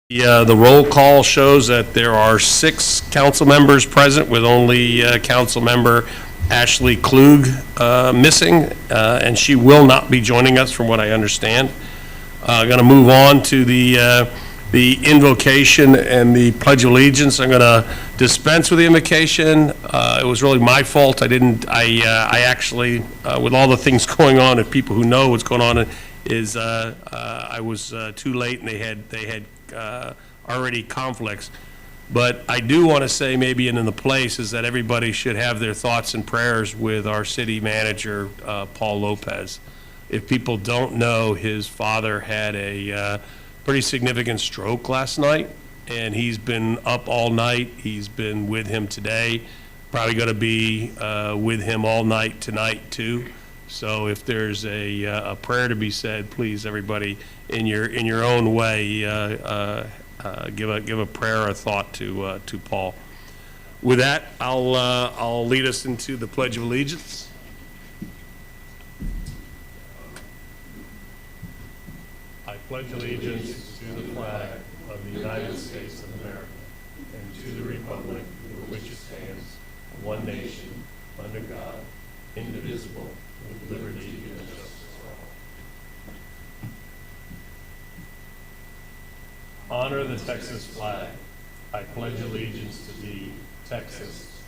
The roll call shows that there are 6 council members present, with only council member Ashley Klug missing, and she will not be joining us from what I understand. Going to move on to the invocation and the Pledge of Allegiance. I'm going to dispense with the invocation. It was really my fault. I actually, with all the things going on and people who know what's going on, I was too late, and they had already conflicts. But I do want to say, maybe in the place, is that everybody should have their thoughts and prayers with our city manager, Paul Lopez. If people don't know, his father had a pretty significant stroke last night, and he's been up all night. He's been with him today, probably going to be with him all night tonight too. So if there's a prayer to be said, please, everybody, in your own way, give a prayer or a thought to Paul. With that, I'll lead us into the Pledge of Allegiance. I pledge allegiance to the flag of the United States of America and to the republic for which it stands, one nation, under God, indivisible, with liberty and justice for all. Honor the Texas flag. I pledge allegiance to thee, Texas,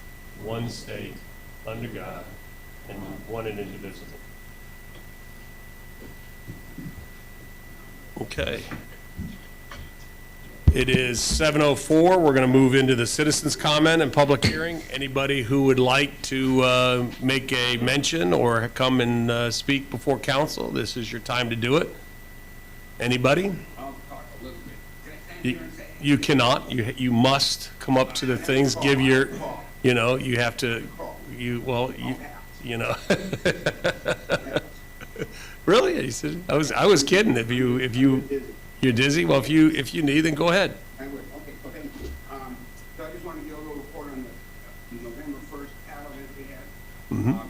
one state, under God, and one and indivisible. Okay. It is 7:04. We're going to move into the citizens' comment and public hearing. Anybody who would like to make a mention or come and speak before council, this is your time to do it. Anybody? I'll talk a little bit. Can I stand here and say? You cannot. You must come up to the things. Give your, you have to. You know. Really? He said, I was kidding. If you're dizzy, well, if you need, then go ahead. I would. Okay. So thank you. So I just want to give a little report on the November 1st paddle event we had.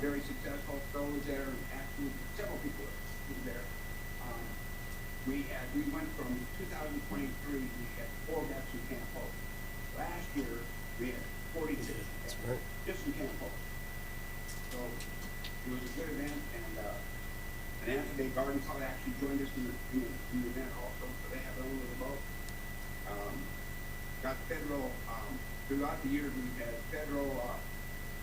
Very successful. Phil was there, and actually several people were there. We went from 2023. We had 4 deaths in Camp Hope. Last year we had 42. That's right. Just in Camp Hope. So it was a good event, and Anthony Garden Club actually joined us in the event also, so they have their own little boat. Got federal, throughout the year we've had federal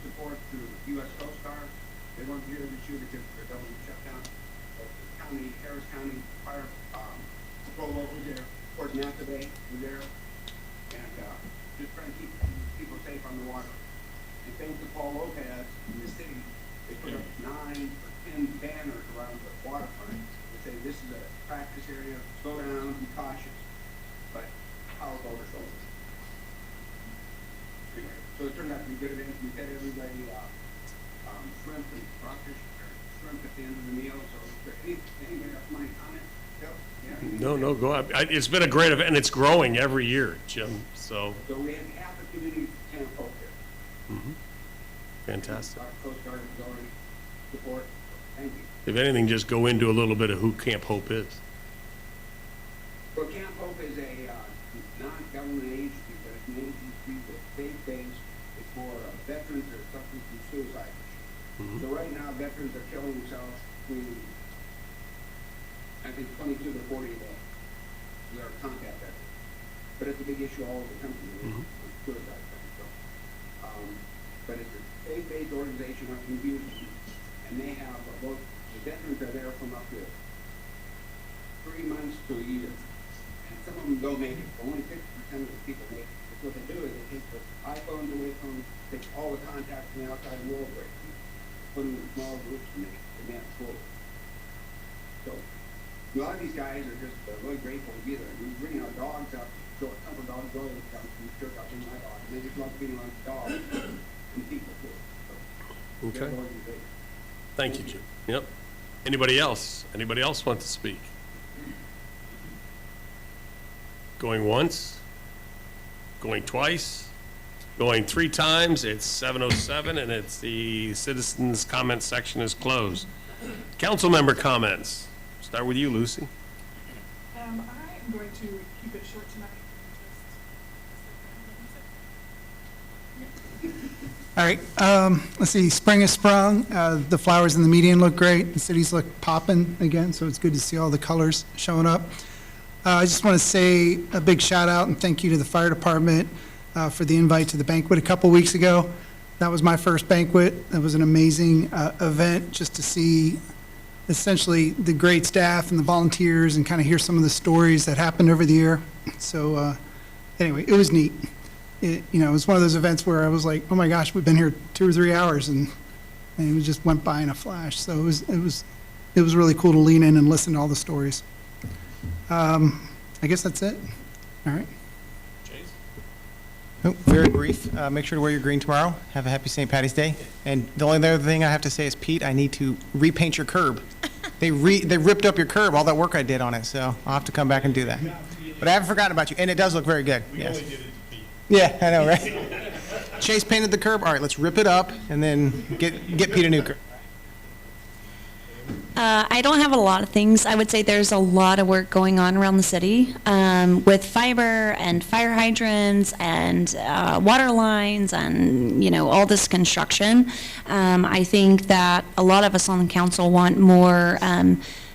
support through U.S. Coast Guard. They weren't here this year because of the government shutdown. But the Harris County Fire Patrol was there. Of course, NASA Bay was there. And just trying to keep people safe on the water. And thanks to Paul Lopez in the city, they put up 9 or 10 banners around the waterfront that say this is a practice area, slow down, be cautious. But power boaters don't. Anyway, so it turned out to be a good event. We fed everybody shrimp and crawfish, or shrimp at the end of the meal. So anybody else want to comment? No, go ahead. It's been a great event, and it's growing every year, Jim. So we had half the community Camp Hope there. Fantastic. Coast Guard is already support. Thank you. If anything, just go into a little bit of who Camp Hope is. Well, Camp Hope is a non-government agency, but it's an agency that's faith-based. It's for veterans that are suffering from suicide. So right now, veterans are killing themselves between, I think, 22 to 40 a day. They are contact veterans. But it's a big issue all over the country, suicide thing. So, but it's a faith-based organization up in Houston, and they have both the veterans are there from up to 3 months to a year, and some of them don't make it. Only 50% of the people make it. What they do is they take the iPhones away from them, take all the contacts from the outside world away from them, put them in small groups, and they have school. So a lot of these guys are just really grateful to be there. We bring our dogs out, show a couple of dogs go to the church. I'll bring my dog, and they just love being around the dogs and people too. So, okay. Thank you, Jim. Yep. Anybody else? Anybody else want to speak? Going once? Going twice? Going 3 times? It's 7:07, and it's the citizens' comment section is closed. Council member comments. Start with you, Lucy. I am going to keep it short tonight. All right, let's see, spring has sprung, the flowers in the median look great, the cities look popping again, so it's good to see all the colors showing up. I just want to say a big shout out and thank you to the fire department for the invite to the banquet a couple weeks ago. That was my first banquet. That was an amazing event, just to see essentially the great staff and the volunteers and kind of hear some of the stories that happened over the year. So anyway, it was neat. It was one of those events where I was like, oh my gosh, we've been here 2 or 3 hours, and it just went by in a flash. So it was really cool to lean in and listen to all the stories. I guess that's it. All right. Oh, very brief. Make sure to wear your green tomorrow. Have a happy St. Patty's Day. And the only other thing I have to say is, Pete, I need to repaint your curb. They ripped up your curb, all that work I did on it, so I'll have to come back and do that. But I haven't forgotten about you, and it does look very good. Yes. Yeah, I know, right? Chase painted the curb. All right, let's rip it up and then get Pete a new curb. I don't have a lot of things. I would say there's a lot of work going on around the city with fiber and fire hydrants and water lines and, all this construction. I think that a lot of us on the council want more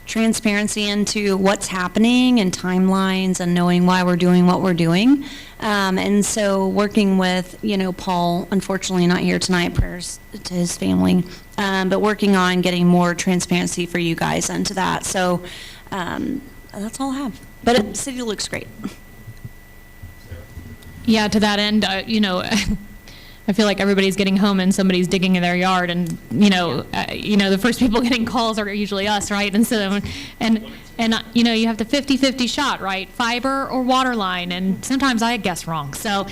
transparency into what's happening and timelines and knowing why we're doing what we're doing. And so working with, Paul, unfortunately not here tonight, prayers to his family, but working on getting more transparency for you guys into that. So that's all I have. But the city looks great. Yeah, to that end, I feel like everybody's getting home and somebody's digging in their yard, and the first people getting calls are usually us, right? And so, and you have the 50-50 shot, right? Fiber or water line, and sometimes I guess wrong. So,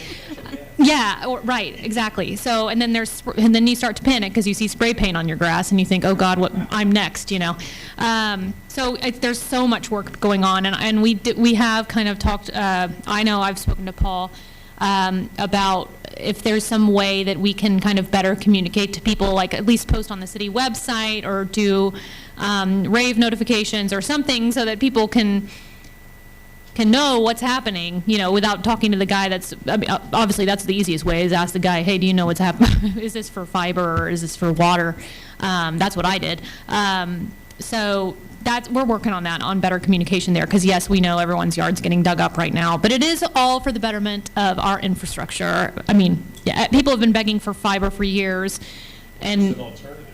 right, exactly. So, and then you start to panic because you see spray paint on your grass, and you think, oh God, what? I'm next, So there's so much work going on, and we have kind of talked. I know I've spoken to Paul about if there's some way that we can kind of better communicate to people, like at least post on the city website or do rave notifications or something so that people can know what's happening, without talking to the guy obviously that's the easiest way, is ask the guy, hey, do you know what's happening? Is this for fiber or is this for water? That's what I did. So we're working on that, on better communication there, because yes, we know everyone's yard's getting dug up right now, but it is all for the betterment of our infrastructure. I mean, people have been begging for fiber for years, and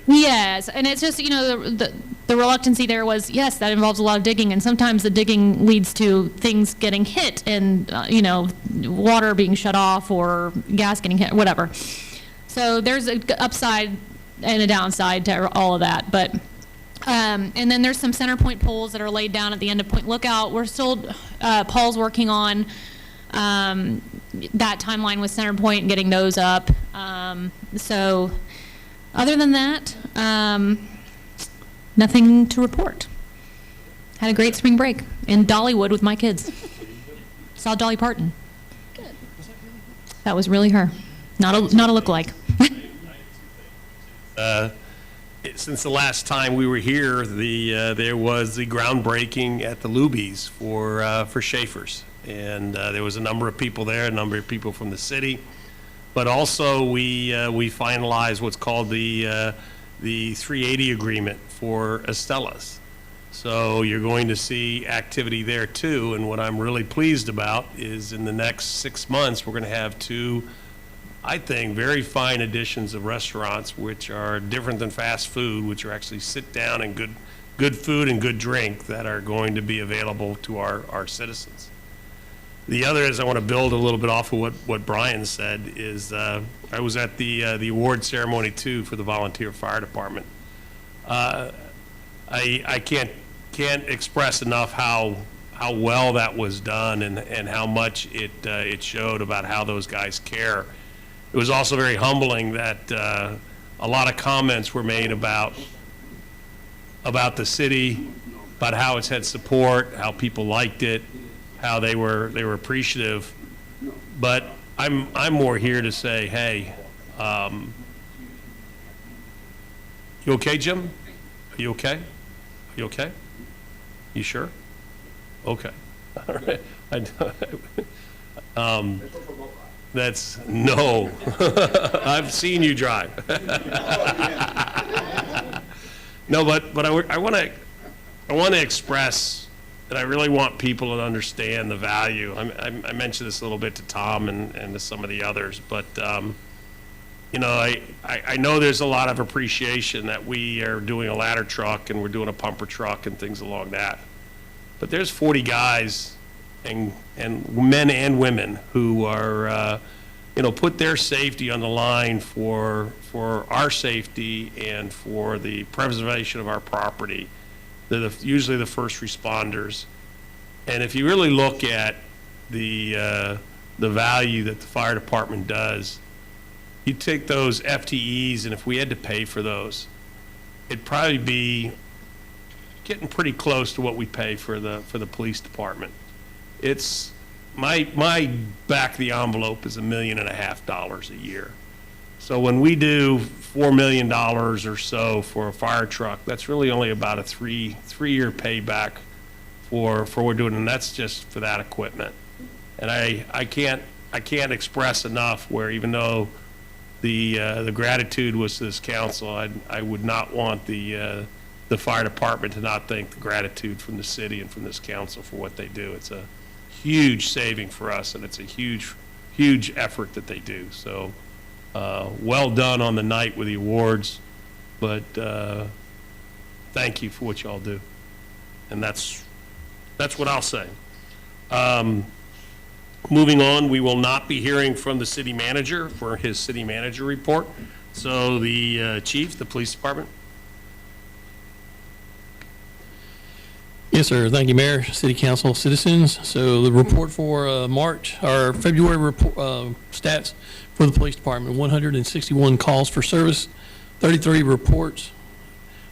yes, and it's just, the reluctancy there was, yes, that involves a lot of digging, and sometimes the digging leads to things getting hit and, water being shut off or gas getting hit, whatever. So there's an upside and a downside to all of that, but and then there's some center point poles that are laid down at the end of Point Lookout. We're still, Paul's working on that timeline with center point and getting those up. So other than that, nothing to report. Had a great spring break in Dollywood with my kids. Saw Dolly Parton. Good. That was really her. Not a lookalike. Since the last time we were here, there was the groundbreaking at the Luby's for Schaefer's, and there was a number of people there, a number of people from the city, but also we finalized what's called the 380 agreement for Estella's. So you're going to see activity there too, and what I'm really pleased about is in the next 6 months we're going to have 2, I think, very fine additions of restaurants which are different than fast food, which are actually sit down and good food and good drink that are going to be available to our citizens. The other is, I want to build a little bit off of what Brian said, is I was at the award ceremony too for the volunteer fire department. I can't express enough how well that was done and how much it showed about how those guys care. It was also very humbling that a lot of comments were made about the city, about how it's had support, how people liked it, how they were appreciative. But I'm more here to say, hey, you okay, Jim? Are you okay? Are you okay? You sure? Okay. All right. No. I've seen you drive. No, but I want to express that I really want people to understand the value. I mentioned this a little bit to Tom and to some of the others, but you know, I know there's a lot of appreciation that we are doing a ladder truck and we're doing a pumper truck and things along that. But there's 40 guys and men and women who are, you know, put their safety on the line for our safety and for the preservation of our property. They're usually the first responders. And if you really look at the value that the fire department does, you take those FTEs, and if we had to pay for those, it'd probably be getting pretty close to what we pay for the police department. It's my back of the envelope is $1.5 million a year. So when we do $4 million or so for a fire truck, that's really only about a three-year payback for what we're doing, and that's just for that equipment. And I can't express enough where even though the gratitude was to this council, I would not want the fire department to not thank the gratitude from the city and from this council for what they do. It's a huge saving for us, and it's a huge effort that they do. So well done on the night with the awards, but thank you for what y'all do. And that's what I'll say. Moving on, we will not be hearing from the city manager for his city manager report. So the chief, the police department. Yes, sir. Thank you, Mayor, City Council, citizens. So the report for February report, stats for the police department: 161 calls for service, 33 reports,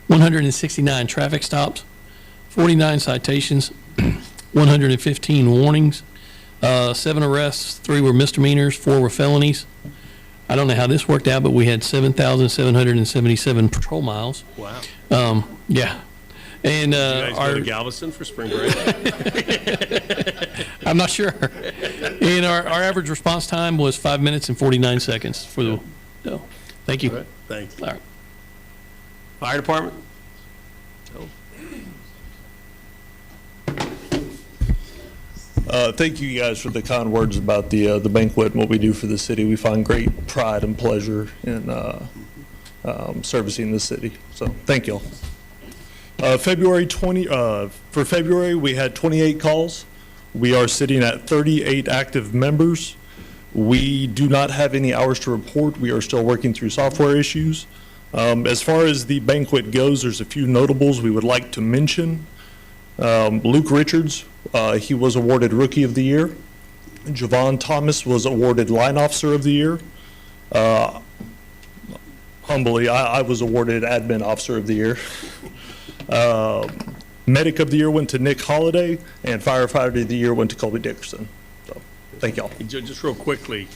169 traffic stops, 49 citations, 115 warnings, 7 arrests, 3 were misdemeanors, 4 were felonies. I don't know how this worked out, but we had 7,777 patrol miles. Wow. Yeah. And You guys go to Galveston for spring break? I'm not sure. And our average response time was 5 minutes and 49 seconds for the, so, thank you. All right, thanks. All right. Fire department? Thank you guys for the kind words about the banquet and what we do for the city. We find great pride and pleasure in servicing the city. So thank you all. For February, we had 28 calls. We are sitting at 38 active members. We do not have any hours to report. We are still working through software issues. As far as the banquet goes, there's a few notables we would like to mention. Luke Richards, he was awarded Rookie of the Year. Javon Thomas was awarded Line Officer of the Year. Humbly, I was awarded Admin Officer of the Year. Medic of the Year went to Nick Holliday, and Firefighter of the Year went to Colby Dickerson. So, thank y'all. Just real quickly,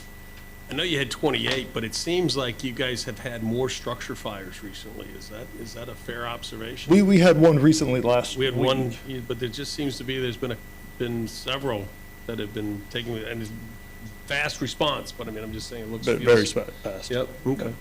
I know you had 28, but it seems like you guys have had more structure fires recently. Is that a fair observation? We had one recently last week. We had one, but there just seems to be, there's been several that have been taking, and it's fast response, but I mean, I'm just saying it looks. Very fast. Yep, okay.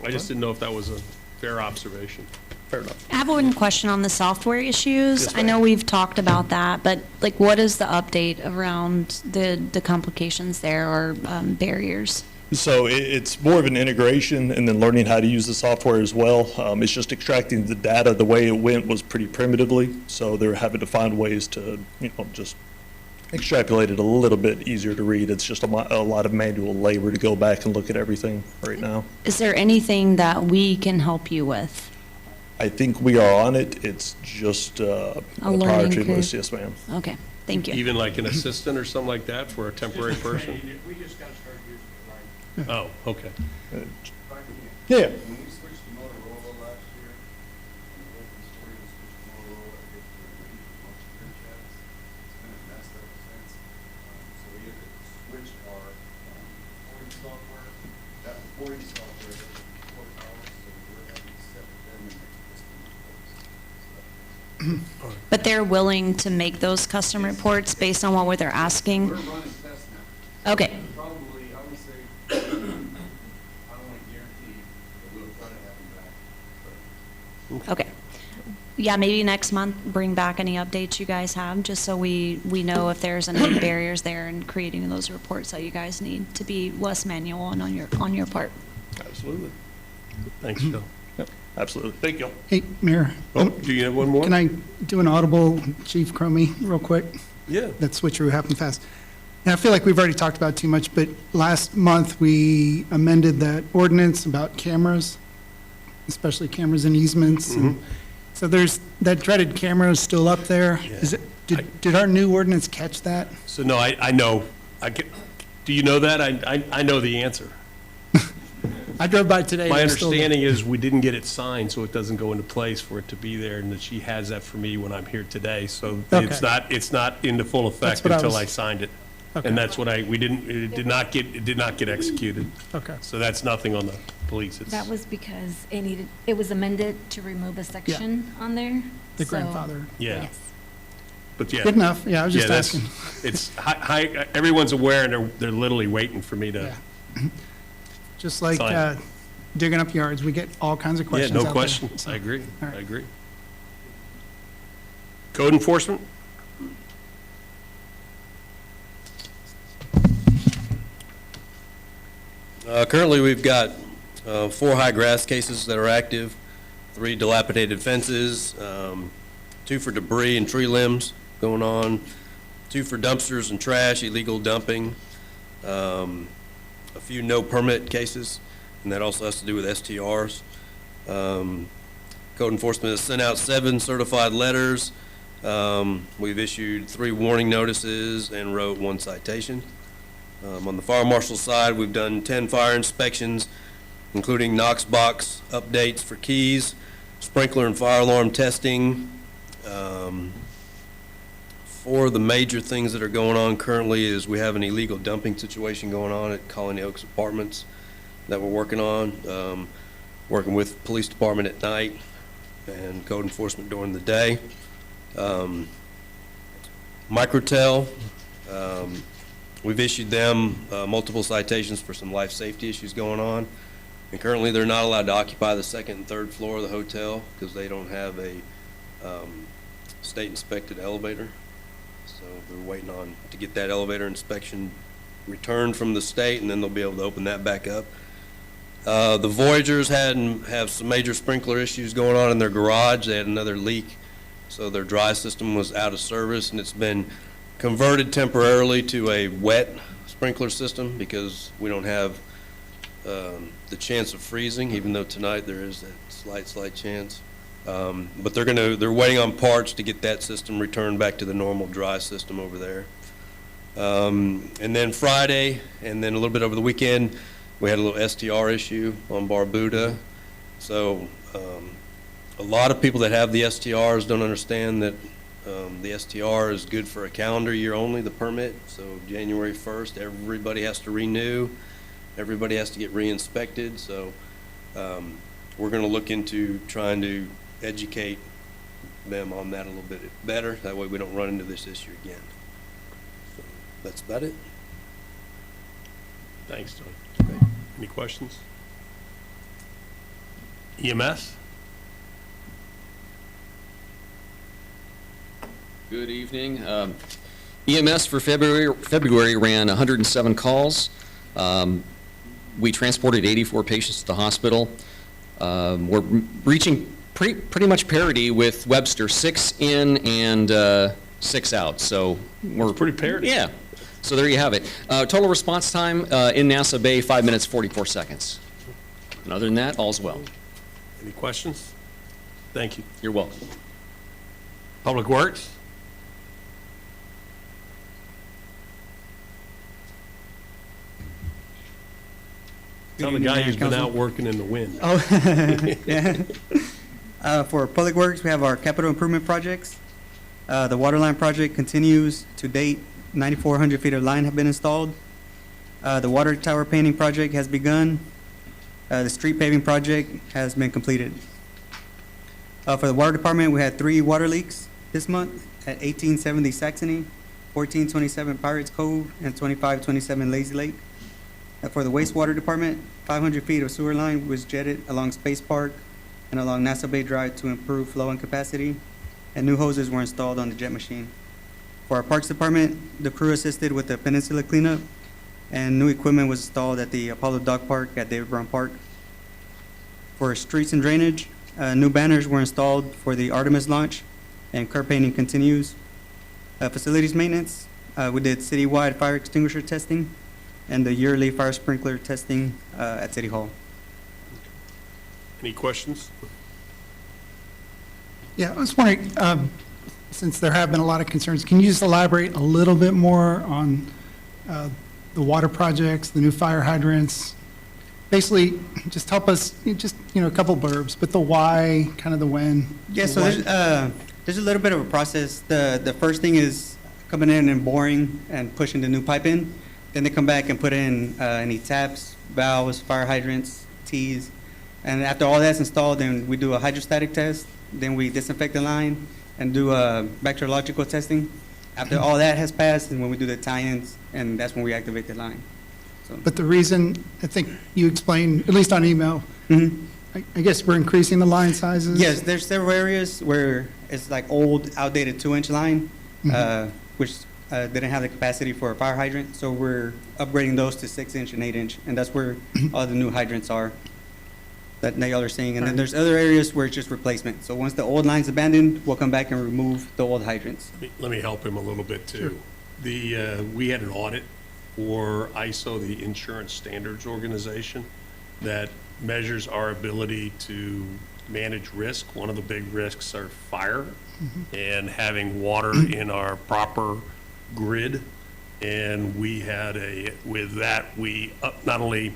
I just didn't know if that was a fair observation. Fair enough. I have one question on the software issues. Yes, I know we've talked about that, but like, what is the update around the complications there or barriers? So it's more of an integration and then learning how to use the software as well. It's just extracting the data. The way it went was pretty primitively, so they're having to find ways to, just extrapolate it a little bit easier to read. It's just a lot of manual labor to go back and look at everything right now. Is there anything that we can help you with? I think we are on it. It's just a learning priority curve. list. Yes, ma'am. Okay, thank you. Even like an assistant or something like that for a temporary person? We just gotta start using it right. Oh, okay. Yeah. When we switched to Motorola last year, and the open story was switched to Motorola, it gets to the much print checks. It's been a mess ever since. So we had to switch our reporting software. That reporting software doesn't report ours, so we're having to separate them and make custom reports. So that But they're willing to make those custom reports based on what they're asking? we're running tests now. Okay, Probably, I would say Okay. Yeah, maybe next month, bring back any updates you guys have, just so we know if there's any barriers there in creating those reports that you guys need to be less manual and on your part. Absolutely. Thanks, Joe. Absolutely. Thank you. Hey, Mayor, Oh, do you have one more? can I do an audible, Chief Cromie, real quick? Yeah. That switcheroo happened fast. And I feel like we've already talked about it too much, but last month, we amended that ordinance about cameras, especially cameras and easements. And so there's, that dreaded camera is still up there. Is it, did our new ordinance catch that? So, no, I know. Do you know that? I know the answer. I drove by today. My and it's still there. understanding is we didn't get it signed, so it doesn't go into place for it to be there, and that she has that for me when I'm here today. So Okay. it's not into full effect That's what I until was- I signed it. Okay. And that's what it did not get executed. Okay. So that's nothing on the police. It's- That was because it was amended to remove a section on there. The so- grandfather. Yeah, Yes. but yeah. Good enough. Yeah, I was Yeah, just that's, asking. it's, everyone's aware, and they're literally waiting for me to, Yeah. Just like Fine. digging up yards, we get all kinds of yeah, questions out no there. question. So, I agree, all I right. agree. Code enforcement? Currently, we've got 4 high grass cases that are active, 3 dilapidated fences, 2 for debris and tree limbs going on, 2 for dumpsters and trash, illegal dumping, a few no permit cases, and that also has to do with STRs. Code enforcement has sent out 7 certified letters. We've issued 3 warning notices and wrote 1 citation. On the fire marshal side, we've done 10 fire inspections, including Knox box updates for keys, sprinkler and fire alarm testing. 4 of the major things that are going on currently is we have an illegal dumping situation going on at Colony Oaks Apartments that we're working on, working with police department at night and code enforcement during the day. Microtel, we've issued them multiple citations for some life safety issues going on. And currently, they're not allowed to occupy the 2nd and 3rd floor of the hotel because they don't have a state-inspected elevator. So they're waiting on to get that elevator inspection returned from the state, and then they'll be able to open that back up. The Voyagers have some major sprinkler issues going on in their garage. They had another leak, so their dry system was out of service, and it's been converted temporarily to a wet sprinkler system because we don't have the chance of freezing, even though tonight there is that slight chance. But they're waiting on parts to get that system returned back to the normal dry system over there. And then Friday, and then a little bit over the weekend, we had a little STR issue on Barbuda. So a lot of people that have the STRs don't understand that the STR is good for a calendar year only, the permit. So January 1st, everybody has to renew. Everybody has to get re-inspected. So we're going to look into trying to educate them on that a little bit better. That way we don't run into this issue again. So that's about it. Thanks, Tony. Any questions? EMS? Good evening. EMS for February ran 107 calls. We transported 84 patients to the hospital. We're reaching pretty much parity with Webster, 6 in and 6 out. So we're pretty parity. Yeah. So there you have it. Total response time in Nassau Bay, 5 minutes, 44 seconds. And other than that, all's well. Any questions? Thank you. You're welcome. Public Works? Tell the evening, guy Mayor who's and been Council. out working in the wind. Oh, yeah. For Public Works, we have our capital improvement projects. The water line project continues. To date, 9,400 feet of line have been installed. The water tower painting project has begun. The street paving project has been completed. For the water department, we had 3 water leaks this month at 1870 Saxony, 1427 Pirates Cove, and 2527 Lazy Lake. For the wastewater department, 500 feet of sewer line was jetted along Space Park and along Nassau Bay Drive to improve flow and capacity, and new hoses were installed on the jet machine. For our Parks Department, the crew assisted with the peninsula cleanup, and new equipment was installed at the Apollo Dog Park at David Brown Park. For streets and drainage, new banners were installed for the Artemis launch, and curb painting continues. Facilities maintenance, we did citywide fire extinguisher testing and the yearly fire sprinkler testing at City Hall. Any questions? Yeah, I was wondering, since there have been a lot of concerns, can you just elaborate a little bit more on the water projects, the new fire hydrants? Basically, just help us, just, a couple blurbs, but the why, kind of the when. Yeah, so there's a little bit of a process. The first thing is coming in and boring and pushing the new pipe in. Then they come back and put in any taps, valves, fire hydrants, T's. And after all that's installed, then we do a hydrostatic test. Then we disinfect the line and do bacteriological testing. After all that has passed, and when we do the tie-ins, and that's when we activate the line. So. But the reason, I think you explained, at least on email, I guess we're increasing the line sizes? Yes, there's several areas where it's like old, outdated 2-inch line, which didn't have the capacity for a fire hydrant. So we're upgrading those to 6-inch and 8-inch, and that's where all the new hydrants are that y'all are seeing. And then there's other areas where it's just replacement. So once the old line's abandoned, we'll come back and remove the old hydrants. Let me help him a little bit, too. We had an audit for ISO, the Insurance Standards Organization, that measures our ability to manage risk. One of the big risks are fire and having water in our proper grid. And we had with that, we not only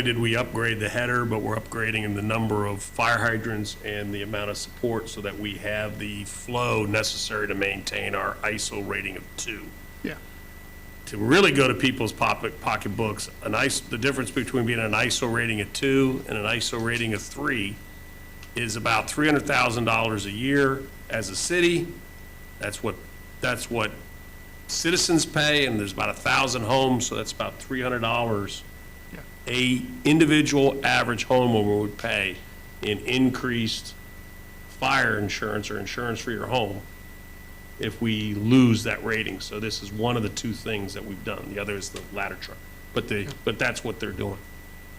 did we upgrade the header, but we're upgrading in the number of fire hydrants and the amount of support so that we have the flow necessary to maintain our ISO rating of 2. Yeah. To really go to people's pocketbooks, the difference between being an ISO rating of 2 and an ISO rating of 3 is about $300,000 a year as a city. That's what citizens pay, and there's about 1,000 homes, so that's about $300 a individual average homeowner would pay in increased fire insurance or insurance for your home if we lose that rating. So this is one of the two things that we've done. The other is the ladder truck. But that's what they're doing.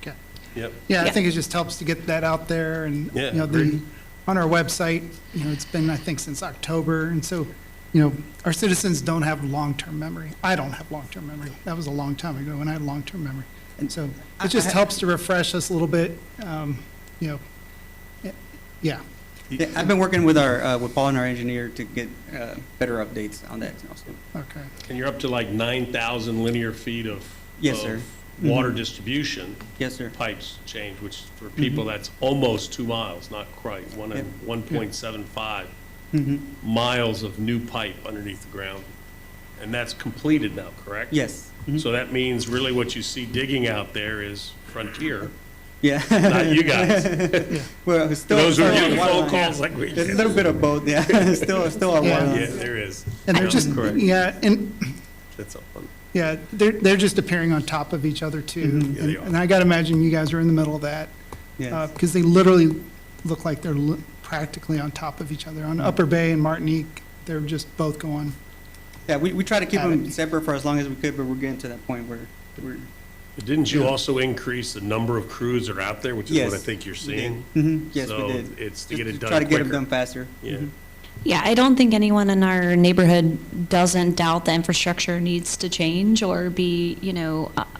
Okay. Yep. Yeah, I think it just helps to get that out there, and, Yeah, agreed. on our website, it's been, I think, since October, and so, our citizens don't have long-term memory. I don't have long-term memory. That was a long time ago when I had long-term memory. And so it just helps to refresh us a little bit, yeah. Yeah, I've been working with with Paul and our engineer to get better updates on that also. Okay. And you're up to like 9,000 linear feet of Yes, sir. Water distribution. Yes, sir. Pipes change, which for people, that's almost 2 miles, not quite, 1.75 miles of new pipe underneath the ground. And that's completed now, correct? Yes. So that means really what you see digging out there is Frontier, Yeah. not you guys. Well, still. Those are still getting water phone line. calls like we There's a did. little bit of both, yeah. still our water Yeah, line. there is. And they're just, Correct. yeah, and, That's all fun. yeah, they're just appearing on top of each other, too. Yeah, they are. And I got to imagine you guys are in the middle of that, Yes. because they literally look like they're practically on top of each other. On Upper Bay and Martinique, they're just both going. Yeah, we try to keep Got them it. separate for as long as we could, but we're getting to that point where we're. But didn't you also increase the number of crews that are out there, which is what I Yes, think you're we seeing? did. Yes, So we did. it's to Just get it done Try to get them quicker. done faster. Yeah. Yeah, I don't think anyone in our neighborhood doesn't doubt the infrastructure needs to change or be,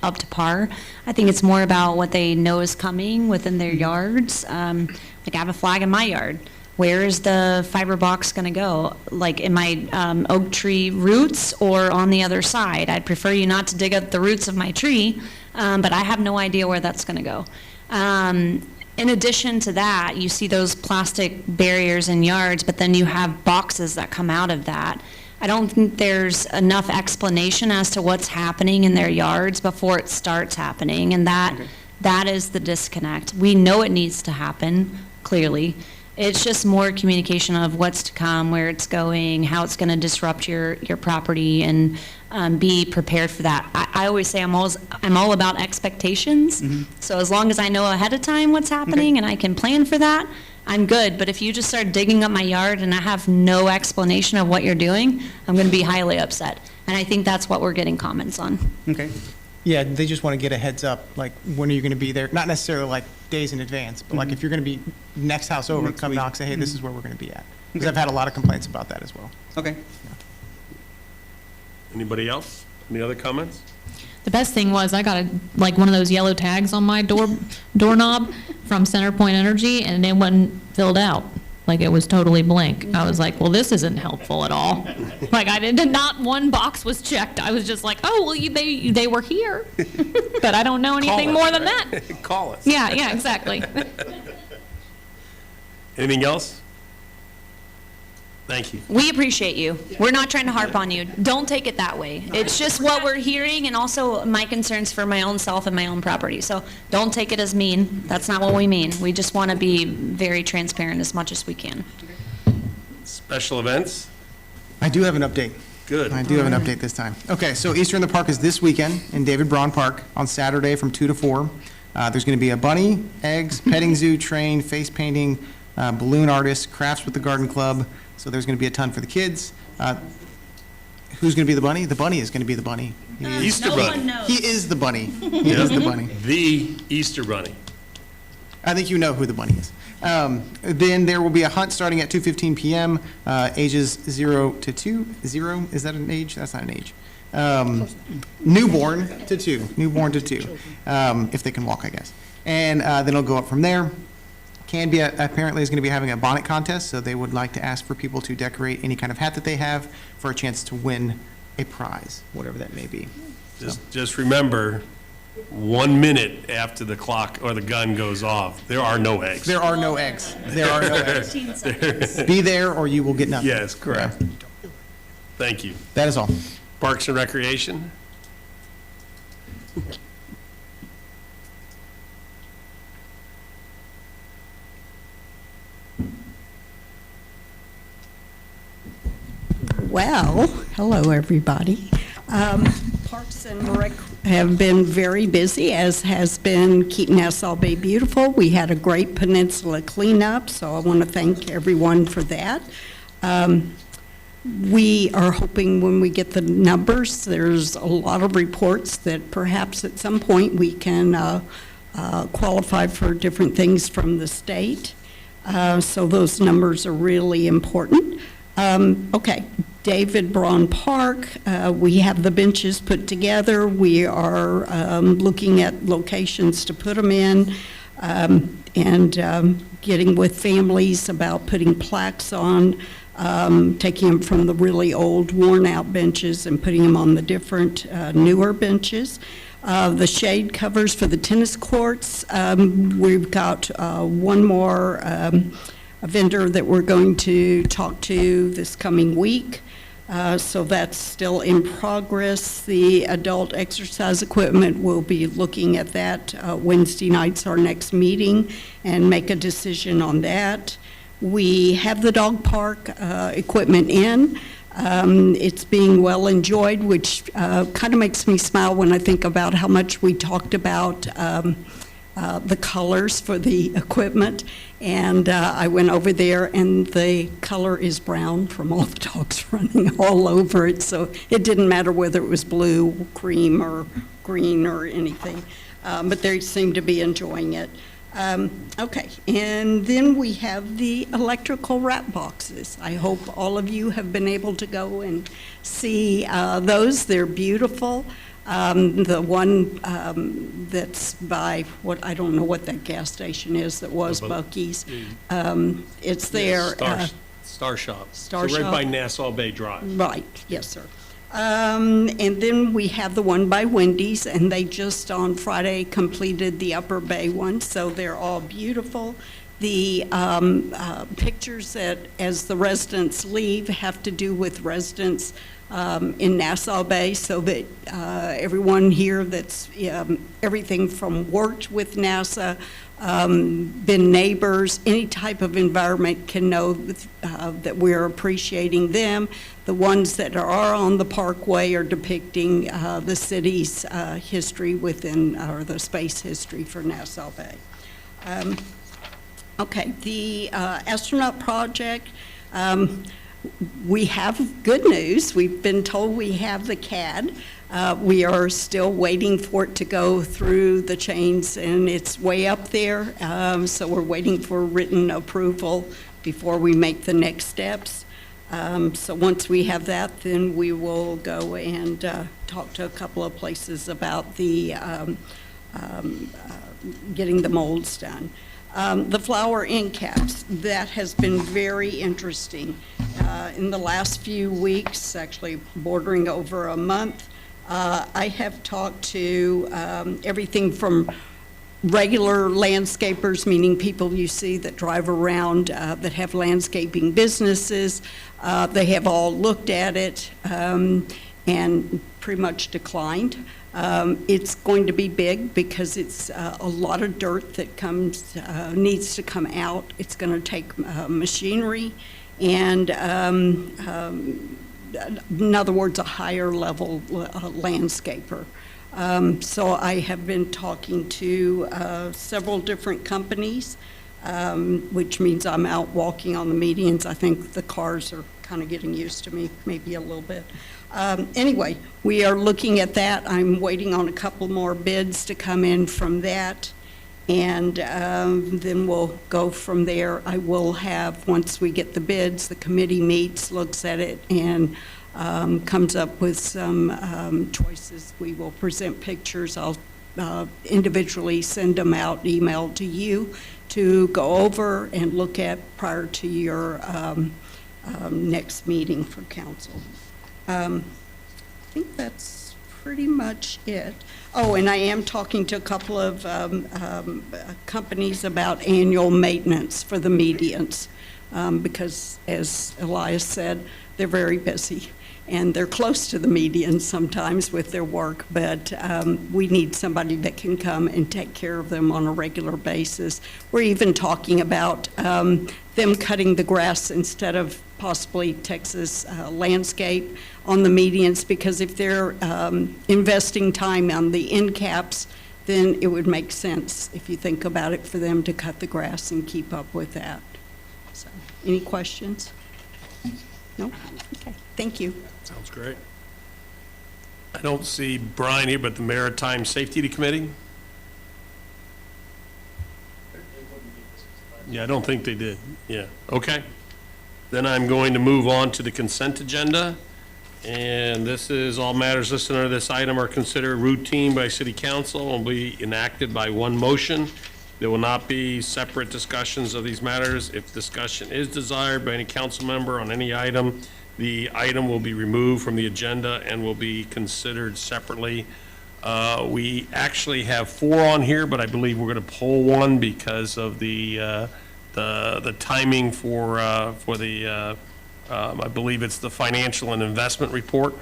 up to par. I think it's more about what they know is coming within their yards. Like I have a flag in my yard. Where is the fiber box going to go? Like in my oak tree roots or on the other side? I'd prefer you not to dig up the roots of my tree, but I have no idea where that's going to go. In addition to that, you see those plastic barriers in yards, but then you have boxes that come out of that. I don't think there's enough explanation as to what's happening in their yards before it starts happening, and that is the disconnect. We know it needs to happen, clearly. It's just more communication of what's to come, where it's going, how it's going to disrupt your property, and be prepared for that. I always say I'm all about expectations. So as long as I know ahead of time what's happening and I can plan for that, I'm good. But if you just start digging up my yard and I have no explanation of what you're doing, I'm going to be highly upset. And I think that's what we're getting comments on. Okay. Yeah, they just want to get a heads up, like, when are you going to be there? Not necessarily like days in advance, but like if you're going to be next house over, Next come week. knock, say, hey, this is where we're going to be at. Because I've had a lot of complaints about that as well. Okay. Anybody else? Any other comments? The best thing was I got like one of those yellow tags on my doorknob from CenterPoint Energy, and it wasn't filled out. Like, it was totally blank. I was like, well, this isn't helpful at all. Like, not one box was checked. I was just like, oh, well, they were here, but I don't know anything more than that. Call us. Yeah, exactly. Anything else? Thank you. We appreciate you. We're not trying to harp on you. Don't take it that way. It's just what we're hearing, and also my concerns for my own self and my own property. So don't take it as mean. That's not what we mean. We just want to be very transparent as much as we can. Special events? I do have an update. Good. I do have an update this time. Okay, so Easter in the Park is this weekend in David Braun Park on Saturday from 2 to 4. There's going to be a bunny, eggs, petting zoo, train, face painting, balloon artist, crafts with the garden club. So there's going to be a ton for the kids. Who's going to be the bunny? The bunny is going to be the bunny. Easter Bunny. He is the bunny. He is the bunny. The Easter Bunny. I think you know who the bunny is. Then there will be a hunt starting at 2:15 p.m., ages 0 to 2. 0, is that an age? That's not an age. Newborn to 2. Newborn to 2, if they can walk, I guess. And then it'll go up from there. Canby apparently is going to be having a bonnet contest, so they would like to ask for people to decorate any kind of hat that they have for a chance to win a prize, whatever that may be. Just remember, 1 minute after the clock or the gun goes off, there are no eggs. There are no eggs. There are no eggs. Be there or you will get nothing. Yes, correct. Thank you. That is all. Parks and Recreation? Well, hello, everybody. Parks and Rec have been very busy, as has been Keep Nassau Bay Beautiful. We had a great peninsula cleanup, so I want to thank everyone for that. We are hoping when we get the numbers, there's a lot of reports that perhaps at some point we can qualify for different things from the state. So those numbers are really important. Okay, David Braun Park, we have the benches put together. We are looking at locations to put them in, and getting with families about putting plaques on, taking them from the really old worn-out benches and putting them on the different newer benches. The shade covers for the tennis courts, we've got one more a vendor that we're going to talk to this coming week. So that's still in progress. The adult exercise equipment, we'll be looking at that. Wednesday night's our next meeting and make a decision on that. We have the dog park equipment in. It's being well enjoyed, which kind of makes me smile when I think about how much we talked about the colors for the equipment, and I went over there and the color is brown from all the dogs running all over it, so it didn't matter whether it was blue, cream, or green or anything, but they seem to be enjoying it. Okay, and then we have the electrical wrap boxes. I hope all of you have been able to go and see those. They're beautiful. The one that's by I don't know what that gas station is that was Buc-ee's. It's there. Star Shop. Star So right Shop. by Nassau Bay Drive. Right, yes, sir. And then we have the one by Wendy's, and they just on Friday completed the Upper Bay one, so they're all beautiful. The pictures that, as the residents leave, have to do with residents in Nassau Bay, so that everyone here that's everything from worked with NASA, been neighbors, any type of environment can know that we're appreciating them. The ones that are on the parkway are depicting the city's history within, or the space history for Nassau Bay. Okay, the astronaut project, we have good news. We've been told we have the CAD. We are still waiting for it to go through the chains, and it's way up there. So we're waiting for written approval before we make the next steps. So once we have that, then we will go and talk to a couple of places about the getting the molds done. The flower end caps, that has been very interesting. In the last few weeks, actually bordering over a month, I have talked to everything from regular landscapers, meaning people you see that drive around that have landscaping businesses. They have all looked at it and pretty much declined. It's going to be big because it's a lot of dirt that needs to come out. It's going to take machinery and, in other words, a higher level landscaper. So I have been talking to several different companies, which means I'm out walking on the medians. I think the cars are kind of getting used to me, maybe a little bit. Anyway, we are looking at that. I'm waiting on a couple more bids to come in from that, and then we'll go from there. I will have, once we get the bids, the committee meets, looks at it, and comes up with some choices. We will present pictures. I'll individually send them out, email to you to go over and look at prior to your next meeting for council. I think that's pretty much it. Oh, and I am talking to a couple of companies about annual maintenance for the medians because, as Elias said, they're very busy. And they're close to the median sometimes with their work, but we need somebody that can come and take care of them on a regular basis. We're even talking about them cutting the grass instead of possibly Texas landscape on the medians, because if they're investing time on the end caps, then it would make sense, if you think about it, for them to cut the grass and keep up with that. So, any questions? No? Okay, thank you. Sounds great. I don't see Brian here, but the Maritime Safety Committee? Yeah, I don't think they did. Yeah, okay. Then I'm going to move on to the consent agenda. And this is, all matters listed under this item are considered routine by City Council and will be enacted by one motion. There will not be separate discussions of these matters. If discussion is desired by any council member on any item, the item will be removed from the agenda and will be considered separately. We actually have 4 on here, but I believe we're going to pull one because of the timing for the I believe it's the financial and investment report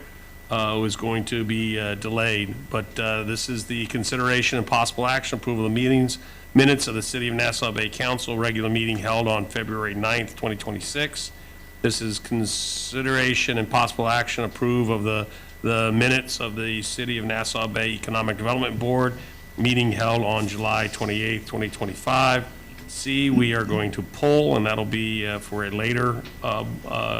was going to be delayed. But this is the consideration and possible action approval of the minutes of the City of Nassau Bay Council regular meeting held on February 9th, 2026. This is consideration and possible action approve of the minutes of the City of Nassau Bay Economic Development Board meeting held on July 28th, 2025. C, we are going to pull, and that'll be for a later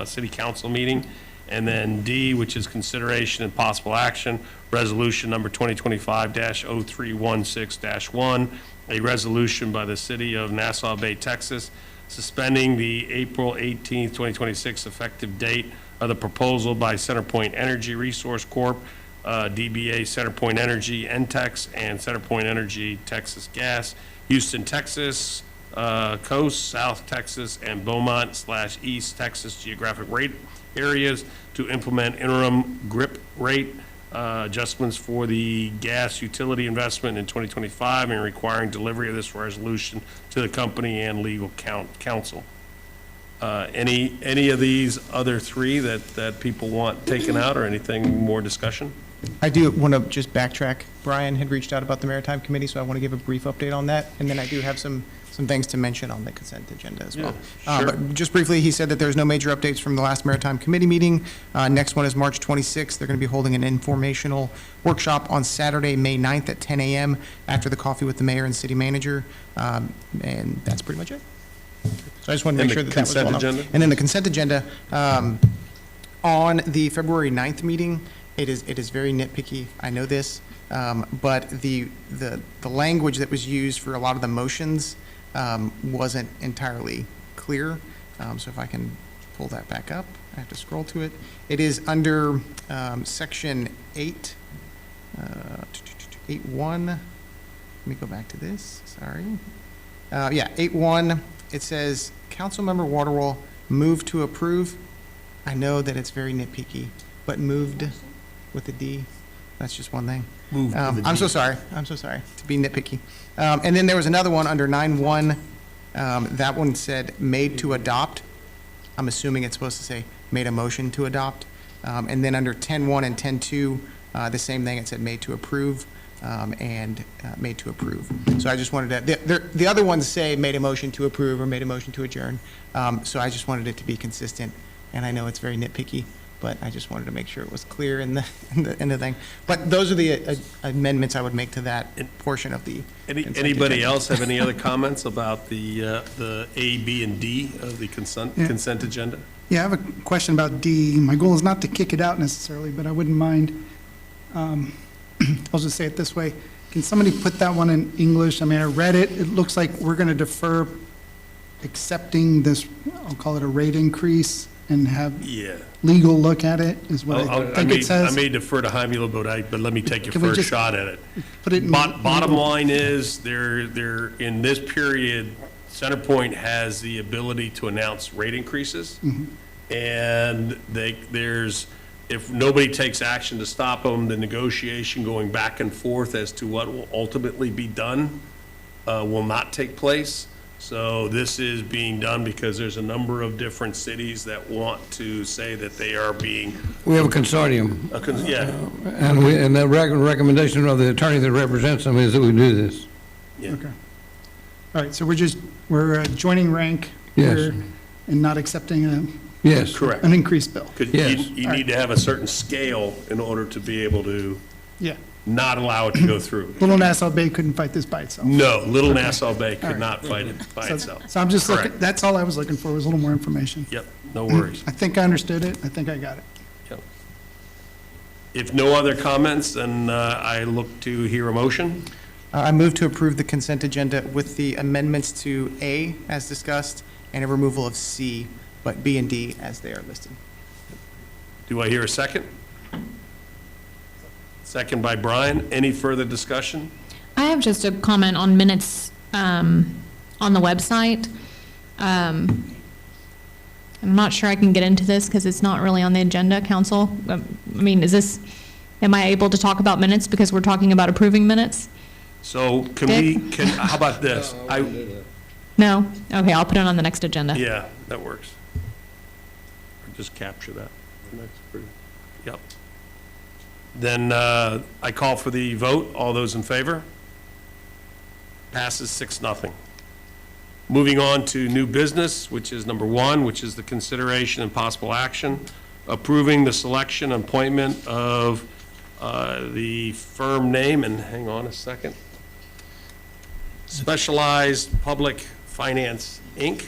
City Council meeting. And then D, which is consideration and possible action, resolution number 2025-0316-1, a resolution by the City of Nassau Bay, Texas, suspending the April 18th, 2026 effective date of the proposal by CenterPoint Energy Resource Corp., DBA CenterPoint Energy, NTEX, and CenterPoint Energy Texas Gas, Houston, Texas, Coast, South Texas, and Beaumont/East Texas geographic rate areas to implement interim GRIP rate adjustments for the gas utility investment in 2025 and requiring delivery of this resolution to the company and legal counsel. Any of these other three that people want taken out, or anything more discussion? I do want to just backtrack. Brian had reached out about the Maritime Committee, so I want to give a brief update on that. And then I do have some things to mention on the consent agenda as well. Yeah, sure. But just briefly, he said that there's no major updates from the last Maritime Committee meeting. Next one is March 26th. They're going to be holding an informational workshop on Saturday, May 9th at 10 a.m. after the coffee with the mayor and city manager. And that's pretty much it. So I just wanted to And make sure the that that was consent going on. agenda? And then the consent agenda, on the February 9th meeting, it is very nitpicky, I know this, but the language that was used for a lot of the motions wasn't entirely clear. So if I can pull that back up, I have to scroll to it. It is under section 8, 8.1. Let me go back to this, sorry. Yeah, 8.1, it says, Councilmember Waterwall moved to approve. I know that it's very nitpicky, but moved with a D, that's just one thing. Moved with a I'm D. so sorry to be nitpicky. And then there was another one under 9.1, that one said made to adopt. I'm assuming it's supposed to say made a motion to adopt. And then under 10.1 and 10.2, the same thing, it said made to approve. And made to approve. So I just wanted to, the other ones say made a motion to approve or made a motion to adjourn. So I just wanted it to be consistent, and I know it's very nitpicky, but I just wanted to make sure it was clear in the thing. But those are the amendments I would make to that portion of the consent Anybody agenda. else have any other comments about the A, B, and D of the consent agenda? Yeah, I have a question about D. My goal is not to kick it out necessarily, but I wouldn't mind, I'll just say it this way. Can somebody put that one in English? I mean, I read it. It looks like we're going to defer accepting this, I'll call it a rate increase, and have Yeah. legal look at it, is what I think it I says. may defer to Jaime a little bit, but let me take your Can we first just shot at it. Put it in. Bottom line is, they're, in this period, CenterPoint has the ability to announce rate increases. And there's, if nobody takes action to stop them, the negotiation going back and forth as to what will ultimately be done will not take place. So this is being done because there's a number of different cities that want to say that they are being, We have a consortium, yeah, and the recommendation of the attorney that represents them is that we do this. yeah. Okay. All right, so we're joining rank Yes. here and not accepting Yes. Correct. an increased bill. Could- Yes. You need to have a certain scale in order to be able to Yeah. not allow it to go through. Little Nassau Bay couldn't fight this by itself. No, Little Nassau Bay All could right. not fight it by So- itself. So I'm just looking, Correct. that's all I was looking for, was a little more information. Yep, no worries. I think I understood it. I think I got it. Yep. If no other comments, then I look to hear a motion. I move to approve the consent agenda with the amendments to A as discussed and a removal of C, but B and D as they are listed. Do I hear a second? Second by Brian. Any further discussion? I have just a comment on minutes on the website. I'm not sure I can get into this because it's not really on the agenda, council. I mean, am I able to talk about minutes because we're talking about approving minutes? So how about this? No? Okay, I'll put it on the next agenda. Yeah, that works. Or just capture that. That's pretty- Yep. Then I call for the vote. All those in favor? Passes 6-0. Moving on to new business, which is number 1, which is the consideration and possible action, approving the selection and appointment of the firm name, and hang on a second, Specialized Public Finance, Inc.,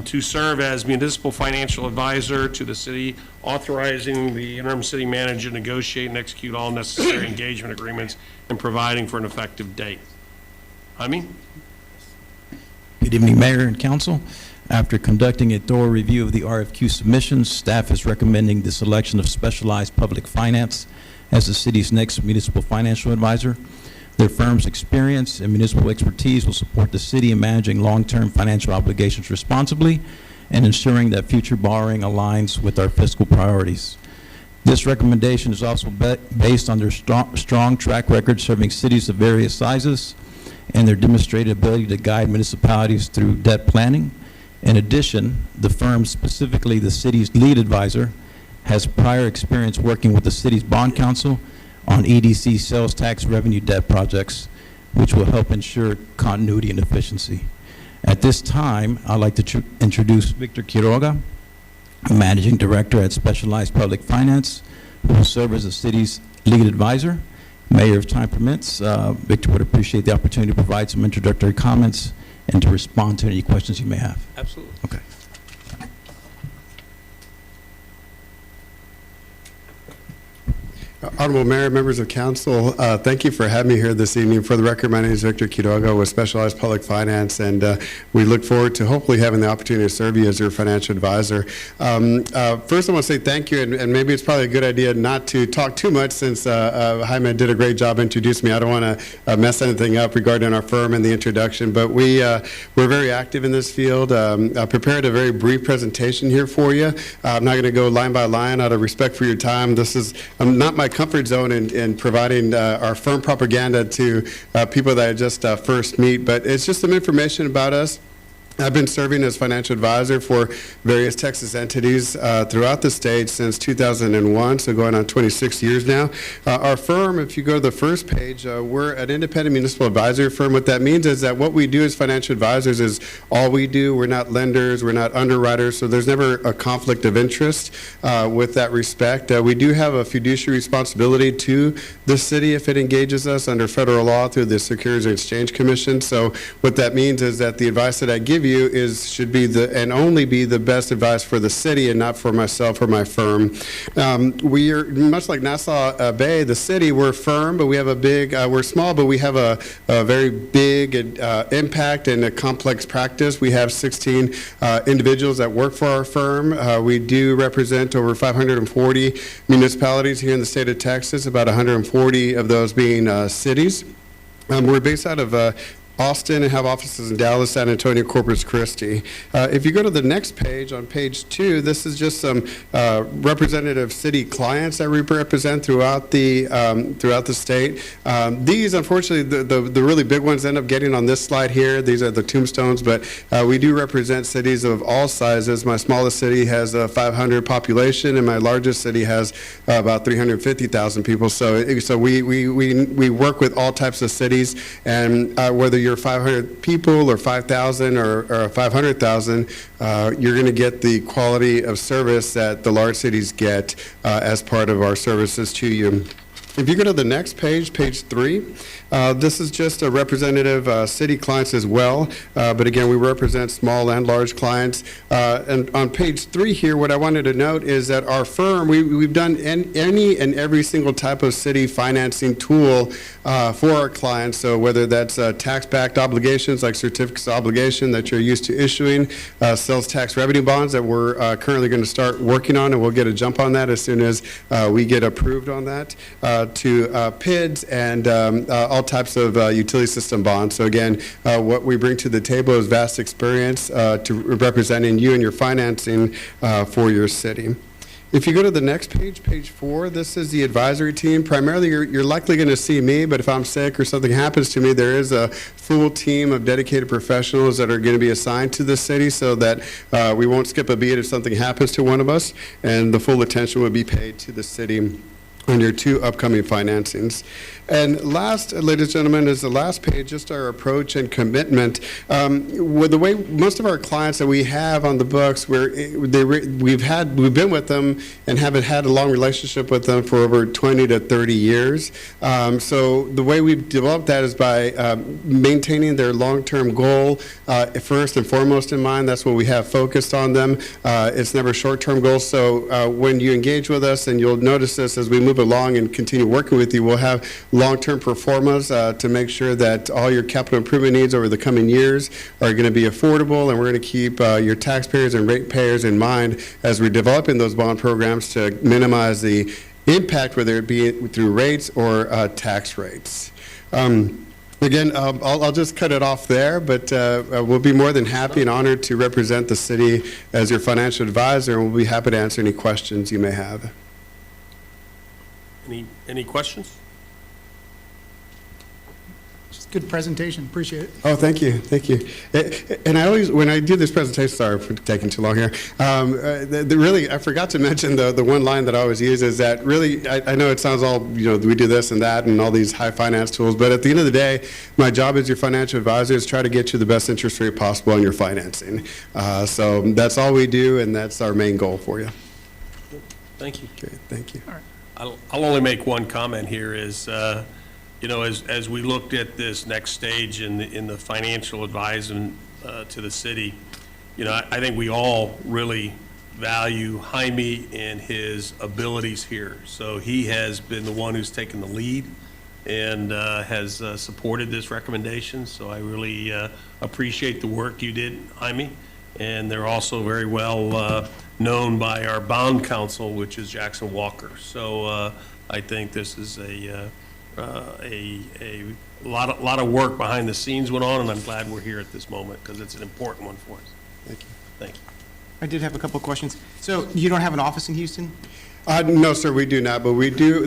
to serve as municipal financial advisor to the city, authorizing the interim city manager to negotiate and execute all necessary engagement agreements and providing for an effective date. Jaime? Good evening, Mayor and Council. After conducting a thorough review of the RFQ submissions, staff is recommending the selection of Specialized Public Finance as the city's next municipal financial advisor. Their firm's experience and municipal expertise will support the city in managing long-term financial obligations responsibly and ensuring that future borrowing aligns with our fiscal priorities. This recommendation is also based on their strong track record serving cities of various sizes and their demonstrated ability to guide municipalities through debt planning, In addition, the firm, specifically the city's lead advisor, has prior experience working with the city's bond council on EDC sales tax revenue debt projects, which will help ensure continuity and efficiency. At this time, I'd like to introduce Victor Quiroga, Managing Director at Specialized Public Finance, who will serve as the city's lead advisor. Mayor, if time permits, Victor would appreciate the opportunity to provide some introductory comments and to respond to any questions you may have. Absolutely. Okay. Honorable Mayor, members of council, thank you for having me here this evening. For the record, my name is Victor Quiroga with Specialized Public Finance, and we look forward to hopefully having the opportunity to serve you as your financial advisor. First, I want to say thank you, and maybe it's probably a good idea not to talk too much since Jaime did a great job introducing me. I don't want to mess anything up regarding our firm and the introduction, but we're very active in this field. I prepared a very brief presentation here for you. I'm not going to go line by line out of respect for your time. This is not my comfort zone in providing our firm propaganda to people that I just first meet, but it's just some information about us. I've been serving as financial advisor for various Texas entities throughout the state since 2001, so going on 26 years now. Our firm, if you go to the first page, we're an independent municipal advisory firm. What that means is that what we do as financial advisors is all we do. We're not lenders, we're not underwriters, so there's never a conflict of interest with that respect. We do have a fiduciary responsibility to the city if it engages us under federal law through the Securities and Exchange Commission. So what that means is that the advice that I give you should be and only be the best advice for the city and not for myself or my firm. We are much like Nassau Bay, the city. We're firm, but we have we're small, but we have a very big impact and a complex practice. We have 16 individuals that work for our firm. We do represent over 540 municipalities here in the state of Texas, about 140 of those being cities. We're based out of Austin and have offices in Dallas, San Antonio, Corpus Christi. If you go to the next page, on page 2, this is just some representative city clients that we represent throughout the state. These, unfortunately, the really big ones end up getting on this slide here. These are the tombstones, but we do represent cities of all sizes. My smallest city has a 500 population, and my largest city has about 350,000 people. So we work with all types of cities, and whether you're 500 people or 5,000 or 500,000, you're going to get the quality of service that the large cities get as part of our services to you. If you go to the next page, page 3, this is just a representative city clients as well, but again, we represent small and large clients. And on page 3 here, what I wanted to note is that our firm, we've done any and every single type of city financing tool for our clients, so whether that's tax-backed obligations like certificates of obligation that you're used to issuing, sales tax revenue bonds that we're currently going to start working on, and we'll get a jump on that as soon as we get approved on that, to PIDs and all types of utility system bonds. So again, what we bring to the table is vast experience to representing you and your financing for your city. If you go to the next page, page 4, this is the advisory team. Primarily, you're likely going to see me, but if I'm sick or something happens to me, there is a full team of dedicated professionals that are going to be assigned to the city so that we won't skip a beat if something happens to one of us, and the full attention will be paid to the city on your 2 upcoming financings. And last, ladies and gentlemen, is the last page, just our approach and commitment. With the way most of our clients that we have on the books, we've been with them and haven't had a long relationship with them for over 20 to 30 years. So the way we've developed that is by maintaining their long-term goal first and foremost in mind. That's what we have focused on them. It's never short-term goals. So when you engage with us, and you'll notice this as we move along and continue working with you, we'll have long-term performance to make sure that all your capital improvement needs over the coming years are going to be affordable, and we're going to keep your taxpayers and ratepayers in mind as we're developing those bond programs to minimize the impact, whether it be through rates or tax rates. Again, I'll just cut it off there, but we'll be more than happy and honored to represent the city as your financial advisor, and we'll be happy to answer any questions you may have. Any questions? Just good presentation, appreciate it. Oh, thank you, thank you. And I always, when I do this presentation, sorry for taking too long here, really, I forgot to mention the one line that I always use is that really, I know it sounds all, we do this and that and all these high finance tools, but at the end of the day, my job as your financial advisor is try to get you the best interest rate possible on your financing. So that's all we do, and that's our main goal for you. Thank you. Okay, thank you. I'll only make one comment here is, as we looked at this next stage in the financial advisement to the city, I think we all really value Jaime and his abilities here. So he has been the one who's taken the lead and has supported this recommendation. So I really appreciate the work you did, Jaime. And they're also very well known by our bond counsel, which is Jackson Walker. So I think this is a lot of work behind the scenes went on, and I'm glad we're here at this moment because it's an important one for us. Thank you. Thank you. I did have a couple of questions. So you don't have an office in Houston? No, sir, we do not, but we do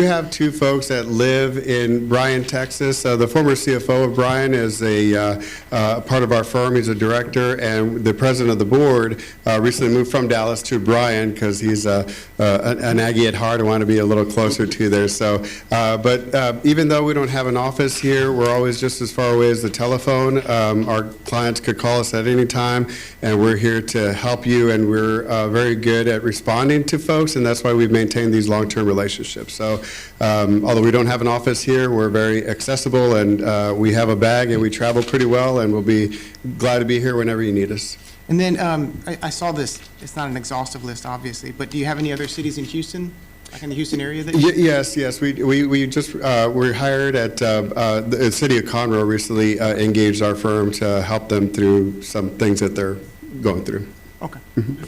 have two folks that live in Bryan, Texas. The former CFO of Bryan is a part of our firm. He's a director, and the president of the board recently moved from Dallas to Bryan because he's an Aggie at heart and want to be a little closer to there. So, but even though we don't have an office here, we're always just as far away as the telephone. Our clients could call us at any time, and we're here to help you, and we're very good at responding to folks, and that's why we've maintained these long-term relationships. So although we don't have an office here, we're very accessible, and we have a bag, and we travel pretty well, and we'll be glad to be here whenever you need us. And then I saw this, it's not an exhaustive list, obviously, but do you have any other cities in Houston, like in the Houston area that Yes. We just, we're hired at, the city of Conroe recently engaged our firm to help them through some things that they're going through. Okay. Mm-hmm.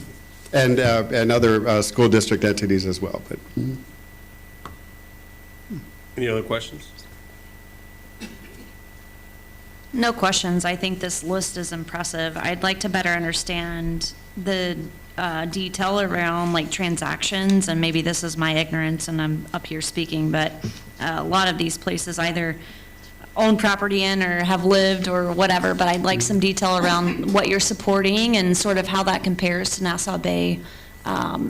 And other school district entities as well. But Any other questions? No questions. I think this list is impressive. I'd like to better understand the detail around like transactions, and maybe this is my ignorance and I'm up here speaking, but a lot of these places either own property in or have lived or whatever, but I'd like some detail around what you're supporting and sort of how that compares to Nassau Bay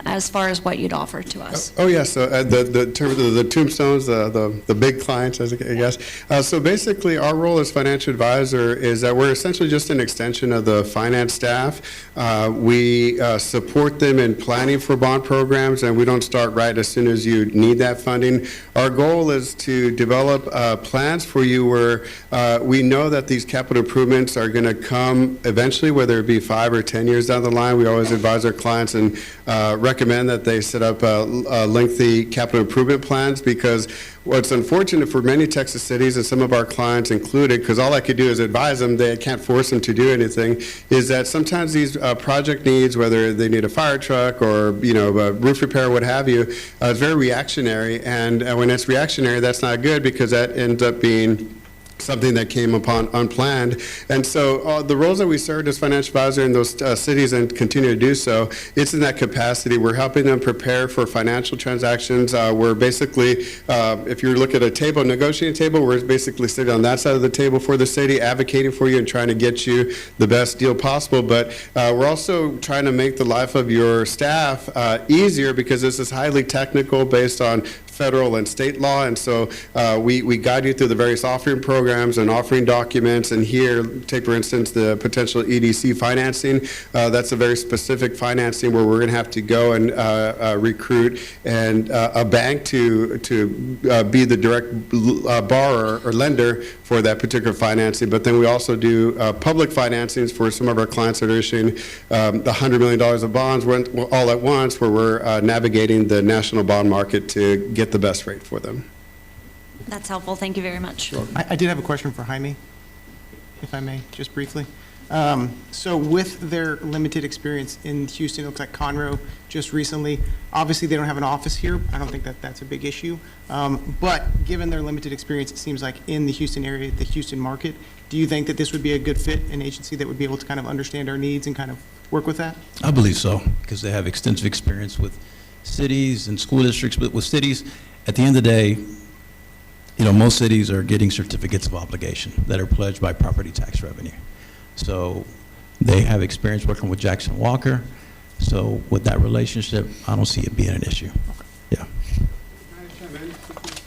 as far as what you'd offer to us. Oh, yes. So the term of the tombstones, the big clients, I guess. So basically, our role as financial advisor is that we're essentially just an extension of the finance staff. We support them in planning for bond programs, and we don't start right as soon as you need that funding. Our goal is to develop plans for you where we know that these capital improvements are going to come eventually, whether it be 5 or 10 years down the line. We always advise our clients and recommend that they set up lengthy capital improvement plans, because what's unfortunate for many Texas cities, and some of our clients included, because all I could do is advise them, they can't force them to do anything, is that sometimes these project needs, whether they need a fire truck or a roof repair, what have you, is very reactionary, and when it's reactionary, that's not good, because that ends up being something that came upon unplanned. And so the roles that we served as financial advisor in those cities and continue to do so, it's in that capacity. We're helping them prepare for financial transactions. We're basically, if you look at a table, negotiating table, we're basically sitting on that side of the table for the city, advocating for you and trying to get you the best deal possible. But we're also trying to make the life of your staff easier, because this is highly technical based on federal and state law, and so we guide you through the various offering programs and offering documents. And here, take for instance the potential EDC financing. That's a very specific financing where we're going to have to go and recruit and a bank to be the direct borrower or lender for that particular financing. But then we also do public financings for some of our clients that are issuing the $100 million of bonds all at once, where we're navigating the national bond market to get the best rate for them. That's helpful. Thank you very much. I did have a question for Jaime, if I may, just briefly. So with their limited experience in Houston, it looks like Conroe just recently, obviously they don't have an office here. I don't think that that's a big issue. But given their limited experience, it seems like in the Houston area, the Houston market, do you think that this would be a good fit, an agency that would be able to kind of understand our needs and kind of work with that? I believe so, because they have extensive experience with cities and school districts. But with cities, at the end of the day, most cities are getting certificates of obligation that are pledged by property tax revenue. So they have experience working with Jackson Walker. So with that relationship, I don't see it being an issue. Yeah.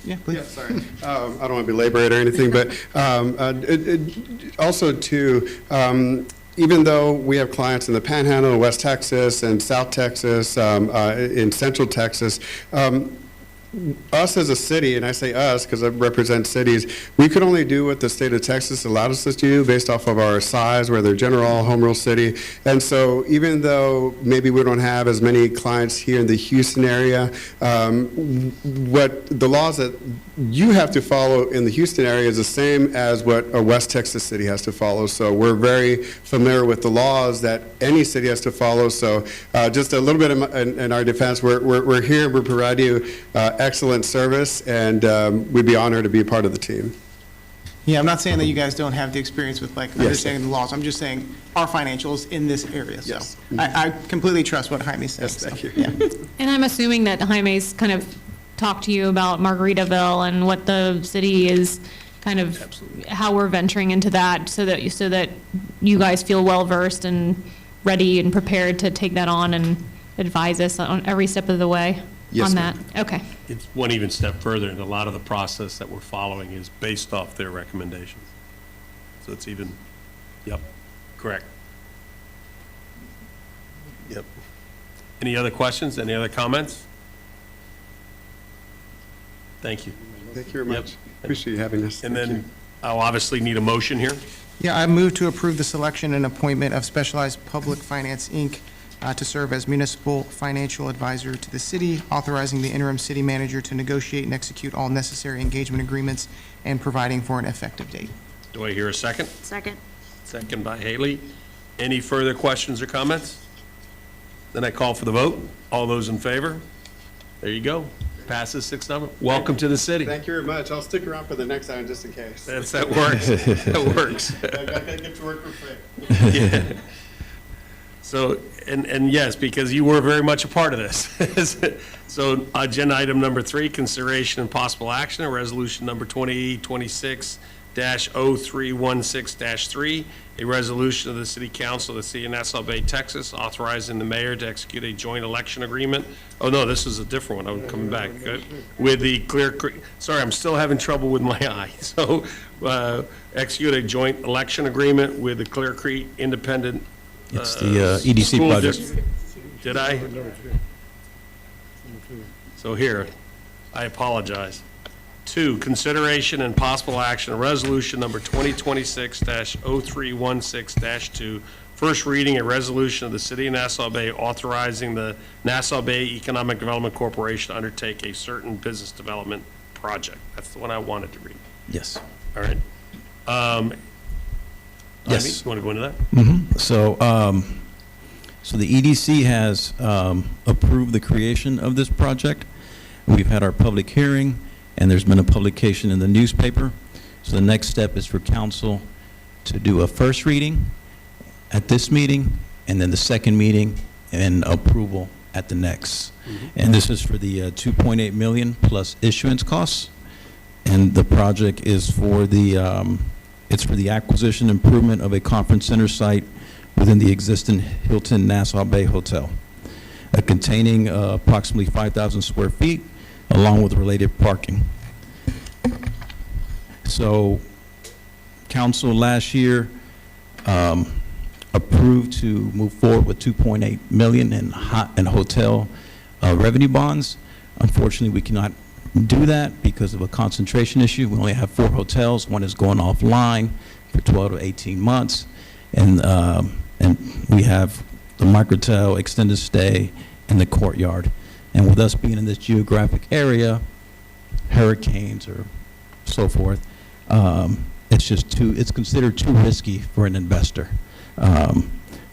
Yeah, please. Yeah, sorry. I don't want to belabor it or anything, but also too, even though we have clients in the Panhandle, West Texas, and South Texas, in Central Texas, us as a city, and I say us because I represent cities, we could only do what the state of Texas allowed us to do based off of our size. We're their general home rule city. And so even though maybe we don't have as many clients here in the Houston area, what the laws that you have to follow in the Houston area is the same as what a West Texas city has to follow. So we're very familiar with the laws that any city has to follow. So just a little bit in our defense, we're here, we provide you excellent service, and we'd be honored to be a part of the team. Yeah, I'm not saying that you guys don't have the experience with understanding the laws. I'm just saying our financials in this area. So Yes. I completely trust what Jaime says. Yes, thank you. Yeah. And I'm assuming that Jaime's kind of talked to you about Margaritaville and what the city is kind of, how we're venturing into that, so that you guys feel well-versed and ready and prepared to take that on and advise us on every step of the way Yes, on ma'am. that. Okay. It's one even step further, and a lot of the process that we're following is based off their recommendations. So it's even, yep, correct. Yep. Any other questions? Any other comments? Thank you. Thank you very much. Yep. Appreciate you having us. And Thank you. then I'll obviously need a motion here. Yeah, I move to approve the selection and appointment of Specialized Public Finance, Inc. To serve as municipal financial advisor to the city, authorizing the interim city manager to negotiate and execute all necessary engagement agreements and providing for an effective date. Do I hear a second? Second. Second by Haley. Any further questions or comments? Then I call for the vote. All those in favor? There you go. Passes 6-0. Welcome to the city. Thank you very much. I'll stick around for the next item just in case. That works. That works. I gotta get to work for free. Yeah. So, and yes, because you were very much a part of this. So, agenda item number 3, consideration and possible action, a resolution number 2026-0316-3, a resolution of the City Council of the City of Nassau Bay, Texas, authorizing the mayor to execute a joint election agreement. Oh, no, this is a different one. I'm coming back. Good. With the Clear Creek, sorry, I'm still having trouble with my eye. So, execute a joint election agreement with the Clear Creek Independent It's the EDC School project. District. Did I? So here, I apologize. 2, consideration and possible action, resolution number 2026-0316-2, first reading, a resolution of the City of Nassau Bay authorizing the Nassau Bay Economic Development Corporation to undertake a certain business development project. That's the one I wanted to read. Yes. All right. Yes. You want to go into that? So the EDC has approved the creation of this project. We've had our public hearing, and there's been a publication in the newspaper. So the next step is for council to do a first reading at this meeting, and then the second meeting and approval at the next. And this is for the 2.8 million plus issuance costs. And the project is for the it's for the acquisition improvement of a conference center site within the existing Hilton Nassau Bay Hotel, containing approximately 5,000 square feet, along with related parking. So, council last year approved to move forward with 2.8 million in hotel revenue bonds. Unfortunately, we cannot do that because of a concentration issue. We only have 4 hotels. One is going offline for 12 to 18 months. And we have the Microtel, extended stay, and the Courtyard. And with us being in this geographic area, hurricanes or so forth, it's considered too risky for an investor.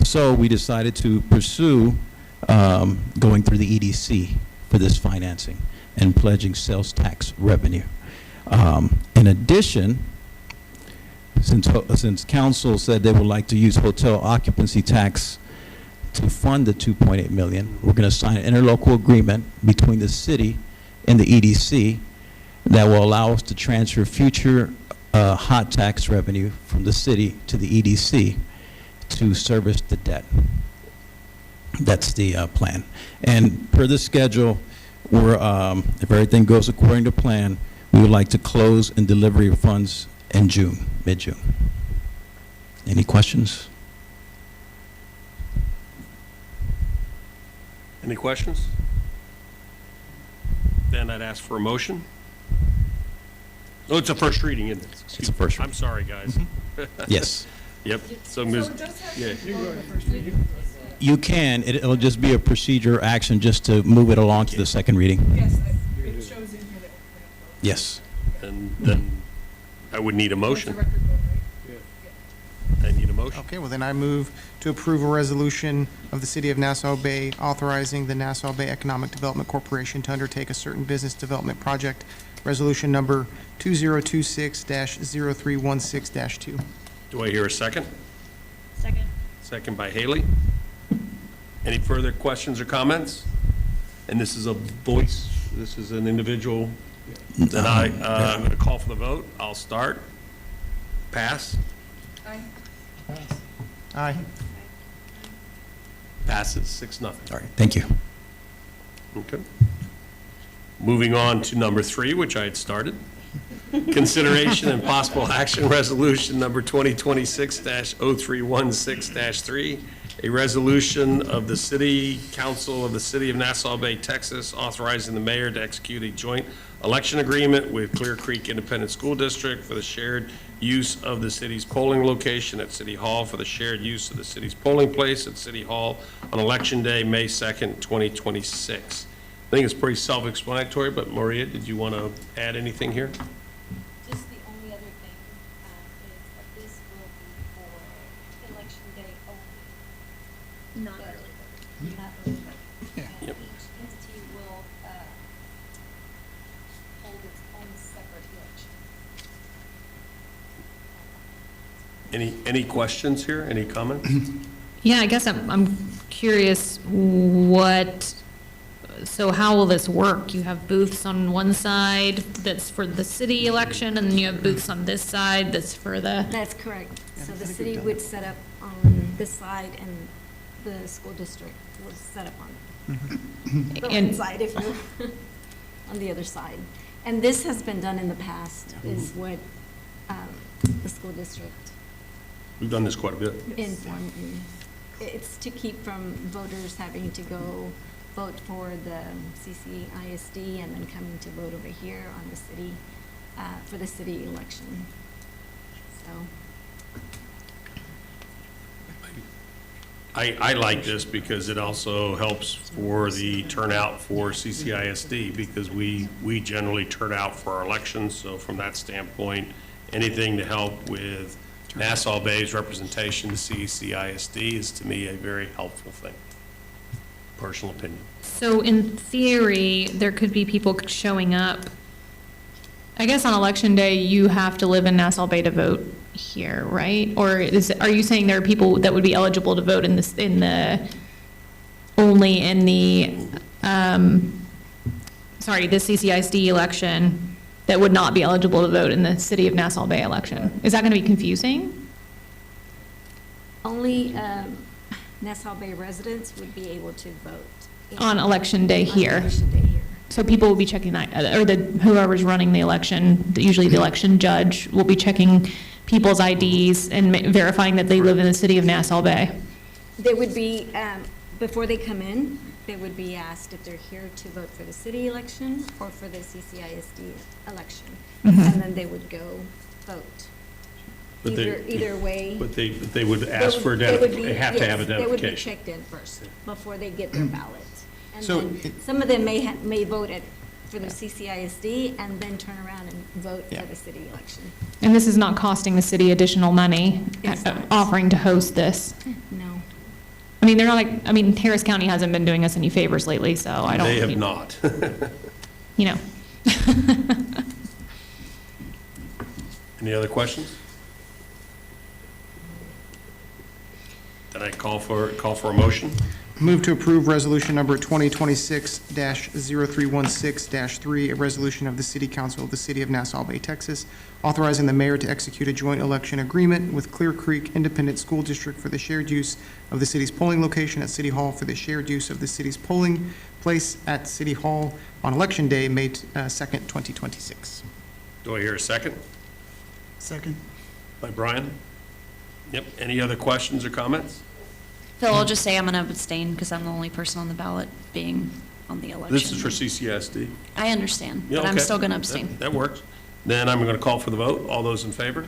So we decided to pursue going through the EDC for this financing and pledging sales tax revenue. In addition, since council said they would like to use hotel occupancy tax to fund the 2.8 million, we're going to sign an interlocal agreement between the city and the EDC that will allow us to transfer future hot tax revenue from the city to the EDC to service the debt. That's the plan. And per the schedule, we're, if everything goes according to plan, we would like to close and delivery of funds in June, mid-June. Any questions? Any questions? Then I'd ask for a motion. Oh, it's a first reading, isn't it? It's a first I'm sorry, guys. Yes. Yep. So, Ms. Yeah. You can. It'll just be a procedure action just to move it along to the second reading. Yes, it shows in here that. Yes. And then I would need a motion. I need a motion. Okay, well then I move to approve a resolution of the City of Nassau Bay authorizing the Nassau Bay Economic Development Corporation to undertake a certain business development project, resolution number 2026-0316-2. Do I hear a second? Second. Second by Haley. Any further questions or comments? And this is a voice, this is an individual. Then I'm going to call for the vote. I'll start. Pass. Aye. Aye. Passes 6-0. All right, thank you. Okay. Moving on to number 3, which I had started. Consideration and possible action resolution number 2026-0316-3, a resolution of the City Council of the City of Nassau Bay, Texas, authorizing the mayor to execute a joint election agreement with Clear Creek Independent School District for the shared use of the city's polling location at City Hall for the shared use of the city's polling place at City Hall on Election Day, May 2nd, 2026. I think it's pretty self-explanatory, but Maria, did you want to add anything here? Just the only other thing is that this will be for election day only. Not early voting. Not early voting. Yeah. And Yep. each entity will hold its own separate election. Any questions here? Any comments? Yeah, I guess I'm curious so how will this work? You have booths on one side that's for the city election, and then you have booths on this side that's for the, That's correct. So the city would set up on this side and the school district would set up on the one And- side, if you, on the other side. And this has been done in the past, is what the school district We've done this quite a bit. informed me. It's to keep from voters having to go vote for the CCISD and then coming to vote over here on the city, for the city election. So, I like this because it also helps for the turnout for CCISD, because we generally turn out for our elections. So from that standpoint, anything to help with Nassau Bay's representation to CCISD is, to me, a very helpful thing. Personal opinion. so in theory, there could be people showing up. I guess on election day, you have to live in Nassau Bay to vote here, right? Or are you saying there are people that would be eligible to vote only in the CCISD election that would not be eligible to vote in the City of Nassau Bay election? Is that going to be confusing? only Nassau Bay residents would be able to vote. On election day here? On election day here. So people will be checking that, or whoever's running the election, usually the election judge, will be checking people's IDs and verifying that they live in the City of Nassau Bay. They would be, before they come in, they would be asked if they're here to vote for the city election or for the CCISD election. And then they would go vote. But Either way. But they would ask for, they have to have identification. They would be checked in first before they get their ballot. And So then some of them may vote for the CCISD and then turn around and vote for the city election. And this is not costing the city additional money, It's not. offering to host this. No. I mean, Harris County hasn't been doing us any favors lately, so I don't. They have not. You know. Any other questions? Then I call for a motion. Move to approve resolution number 2026-0316-3, a resolution of the City Council of the City of Nassau Bay, Texas, authorizing the mayor to execute a joint election agreement with Clear Creek Independent School District for the shared use of the city's polling location at City Hall for the shared use of the city's polling place at City Hall on Election Day, May 2nd, 2026. Do I hear a second? Second. By Brian? Yep. Any other questions or comments? Phil, I'll just say I'm going to abstain because I'm the only person on the ballot being on the election. This is for CCSD. I understand, Yeah, but I'm okay. still going to abstain. That works. Then I'm going to call for the vote. All those in favor?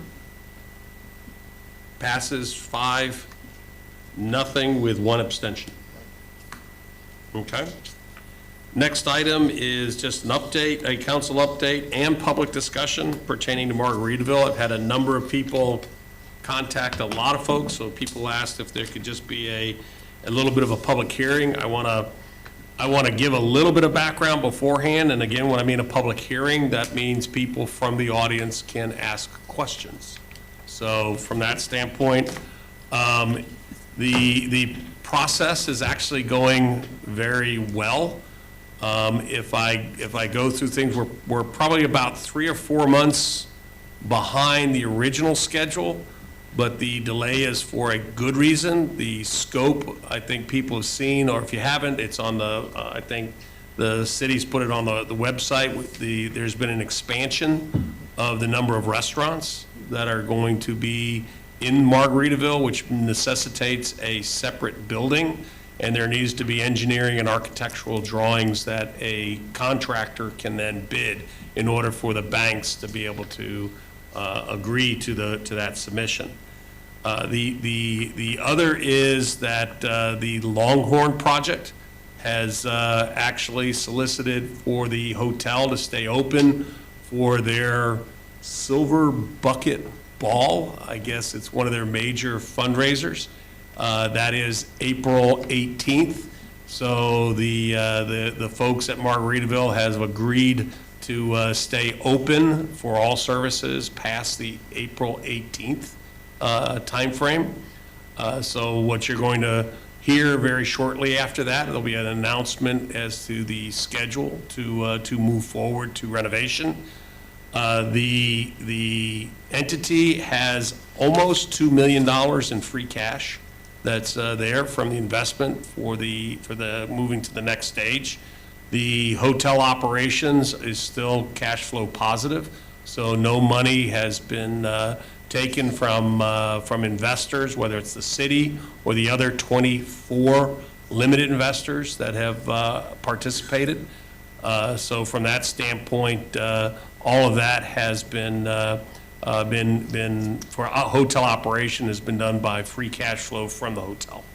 Passes 5-0 with 1 abstention. Okay. Next item is just an update, a council update and public discussion pertaining to Margaritaville. I've had a number of people contact a lot of folks, so people asked if there could just be a little bit of a public hearing. I want to give a little bit of background beforehand, and again, when I mean a public hearing, that means people from the audience can ask questions. So from that standpoint, the process is actually going very well. If I go through things, we're probably about 3 or 4 months behind the original schedule, but the delay is for a good reason. The scope, I think people have seen, or if you haven't, it's on the, I think the city's put it on the website. There's been an expansion of the number of restaurants that are going to be in Margaritaville, which necessitates a separate building, and there needs to be engineering and architectural drawings that a contractor can then bid in order for the banks to be able to agree to that submission. The other is that the Longhorn project has actually solicited for the hotel to stay open for their Silver Bucket Ball. I guess it's one of their major fundraisers. That is April 18th. So the folks at Margaritaville have agreed to stay open for all services past the April 18th timeframe. So what you're going to hear very shortly after that, there'll be an announcement as to the schedule to move forward to renovation. The entity has almost $2 million in free cash that's there from the investment for the moving to the next stage. The hotel operations is still cash flow positive, so no money has been taken from investors, whether it's the city or the other 24 limited investors that have participated. So from that standpoint, all of that has been for a hotel operation has been done by free cash flow from the hotel.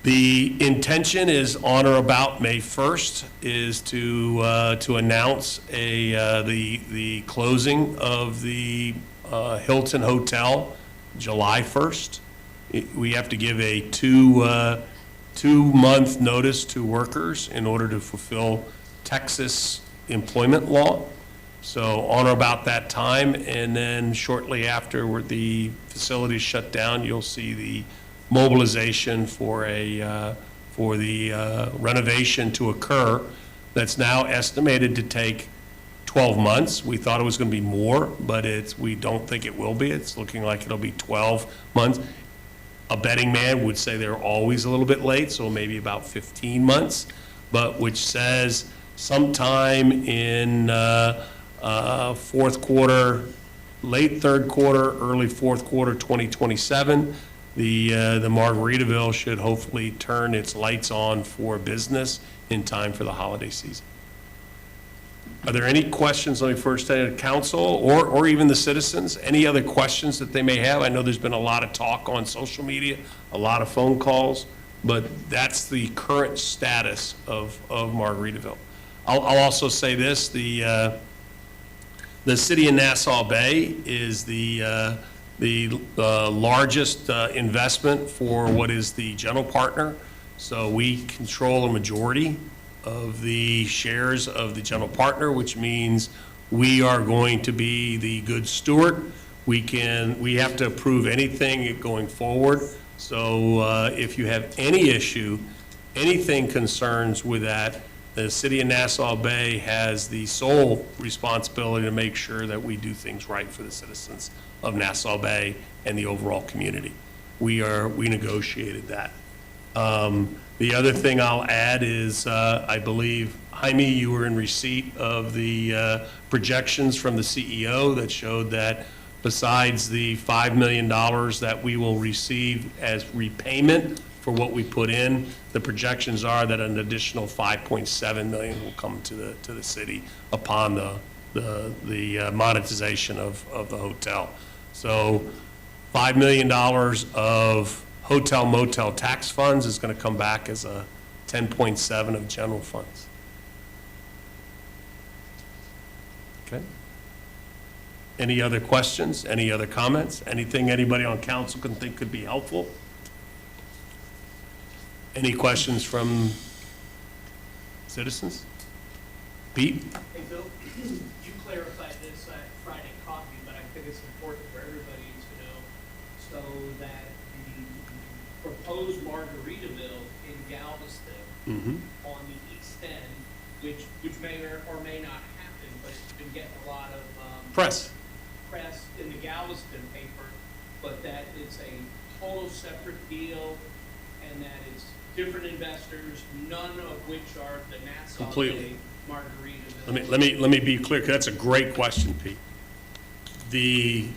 The intention is on or about May 1st is to announce the closing of the Hilton Hotel July 1st. We have to give a two-month notice to workers in order to fulfill Texas employment law. So on or about that time, and then shortly after where the facility is shut down, you'll see the mobilization for the renovation to occur. That's now estimated to take 12 months. We thought it was going to be more, but we don't think it will be. It's looking like it'll be 12 months. A betting man would say they're always a little bit late, so maybe about 15 months, but which says sometime in fourth quarter, late third quarter, early fourth quarter 2027, the Margaritaville should hopefully turn its lights on for business in time for the holiday season. Are there any questions, let me first say to council or even the citizens, any other questions that they may have? I know there's been a lot of talk on social media, a lot of phone calls, but that's the current status of Margaritaville. I'll also say this, the city of Nassau Bay is the largest investment for what is the general partner. So we control a majority of the shares of the general partner, which means we are going to be the good steward. We have to approve anything going forward. So if you have any issue, anything concerns with that, the city of Nassau Bay has the sole responsibility to make sure that we do things right for the citizens of Nassau Bay and the overall community. We negotiated that. The other thing I'll add is, I believe, Jaime, you were in receipt of the projections from the CEO that showed that besides the $5 million that we will receive as repayment for what we put in, the projections are that an additional $5.7 million will come to the city upon the monetization of the hotel. So $5 million of hotel motel tax funds is going to come back as a 10.7 of general funds. Okay. Any other questions? Any other comments? Anything anybody on council can think could be helpful? Any questions from citizens? Pete? Hey, Bill, you clarified this at Friday Coffee, but I think it's important for everybody to know so that the proposed Margaritaville in Galveston on the east end, which may or may not happen, but it's been getting a lot of Press in the Galveston paper, but that it's a total separate deal and that it's different investors, none of which are the Nassau Completely. Bay Margaritaville. Let me be clear, 'cause that's a great question, Pete. The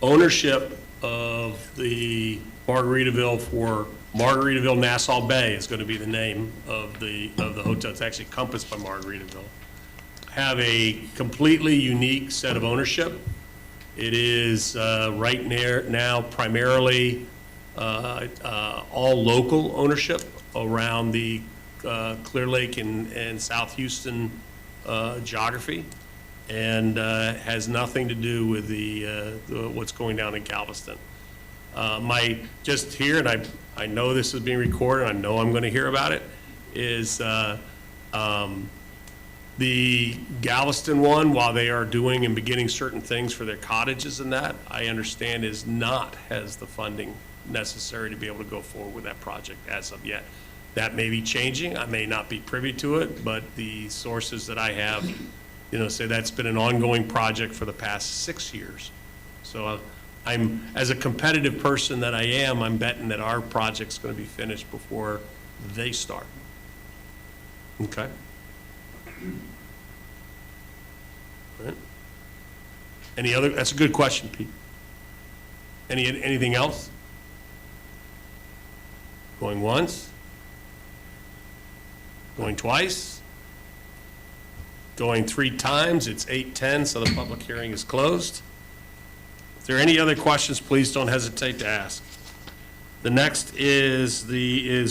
ownership of the Margaritaville for Margaritaville Nassau Bay is going to be the name of the hotel. It's actually encompassed by Margaritaville. Have a completely unique set of ownership. It is right now primarily all local ownership around the Clear Lake and South Houston geography, and has nothing to do with what's going down in Galveston. Just here, and I know this is being recorded, I know I'm going to hear about it, is the Galveston one, while they are doing and beginning certain things for their cottages and that, I understand has the funding necessary to be able to go forward with that project as of yet. That may be changing. I may not be privy to it, but the sources that I have, say that's been an ongoing project for the past 6 years. So as a competitive person that I am, I'm betting that our project's going to be finished before they start. Okay. All right. That's a good question, Pete. Anything else? Going once? Going twice? Going 3 times? It's 8:10, so the public hearing is closed. If there are any other questions, please don't hesitate to ask. The next is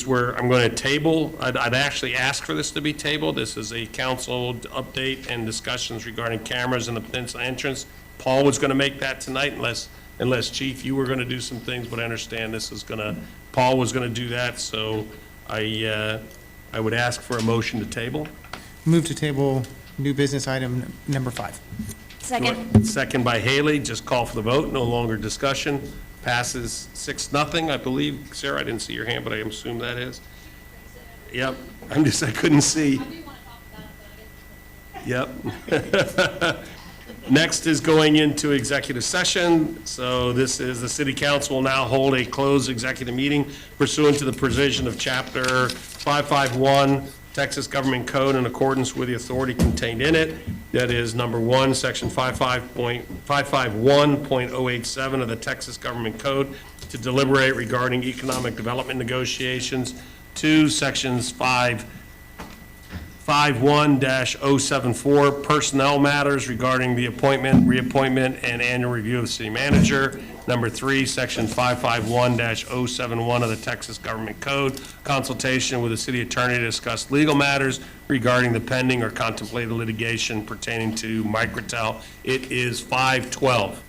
where I'm going to table. I'd actually ask for this to be tabled. This is a council update and discussions regarding cameras in the peninsula entrance. Paul was going to make that tonight, unless Chief, you were going to do some things, but I understand Paul was going to do that, so I would ask for a motion to table. Move to table new business item number 5. Second. Second by Haley. Just call for the vote. No longer discussion. Passes 6-0, I believe. Sarah, I didn't see your hand, but I assume that is. Yep. I couldn't see. Yep. Next is going into executive session. So this is the city council will now hold a closed executive meeting pursuant to the provision of chapter 551 Texas Government Code in accordance with the authority contained in it. That is number 1, section 551.087 of the Texas Government Code to deliberate regarding economic development negotiations. 2, sections 551-074 personnel matters regarding the appointment, reappointment, and annual review of the city manager. Number 3, section 551-071 of the Texas Government Code, consultation with the city attorney to discuss legal matters regarding the pending or contemplated litigation pertaining to Microtel. It is 5:12.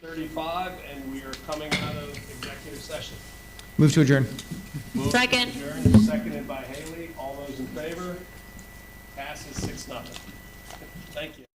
6:35, and we are coming out of executive session. Move to adjourn. Second. Adjourned, seconded by Haley. All those in favor? Passes 6-0. Thank you.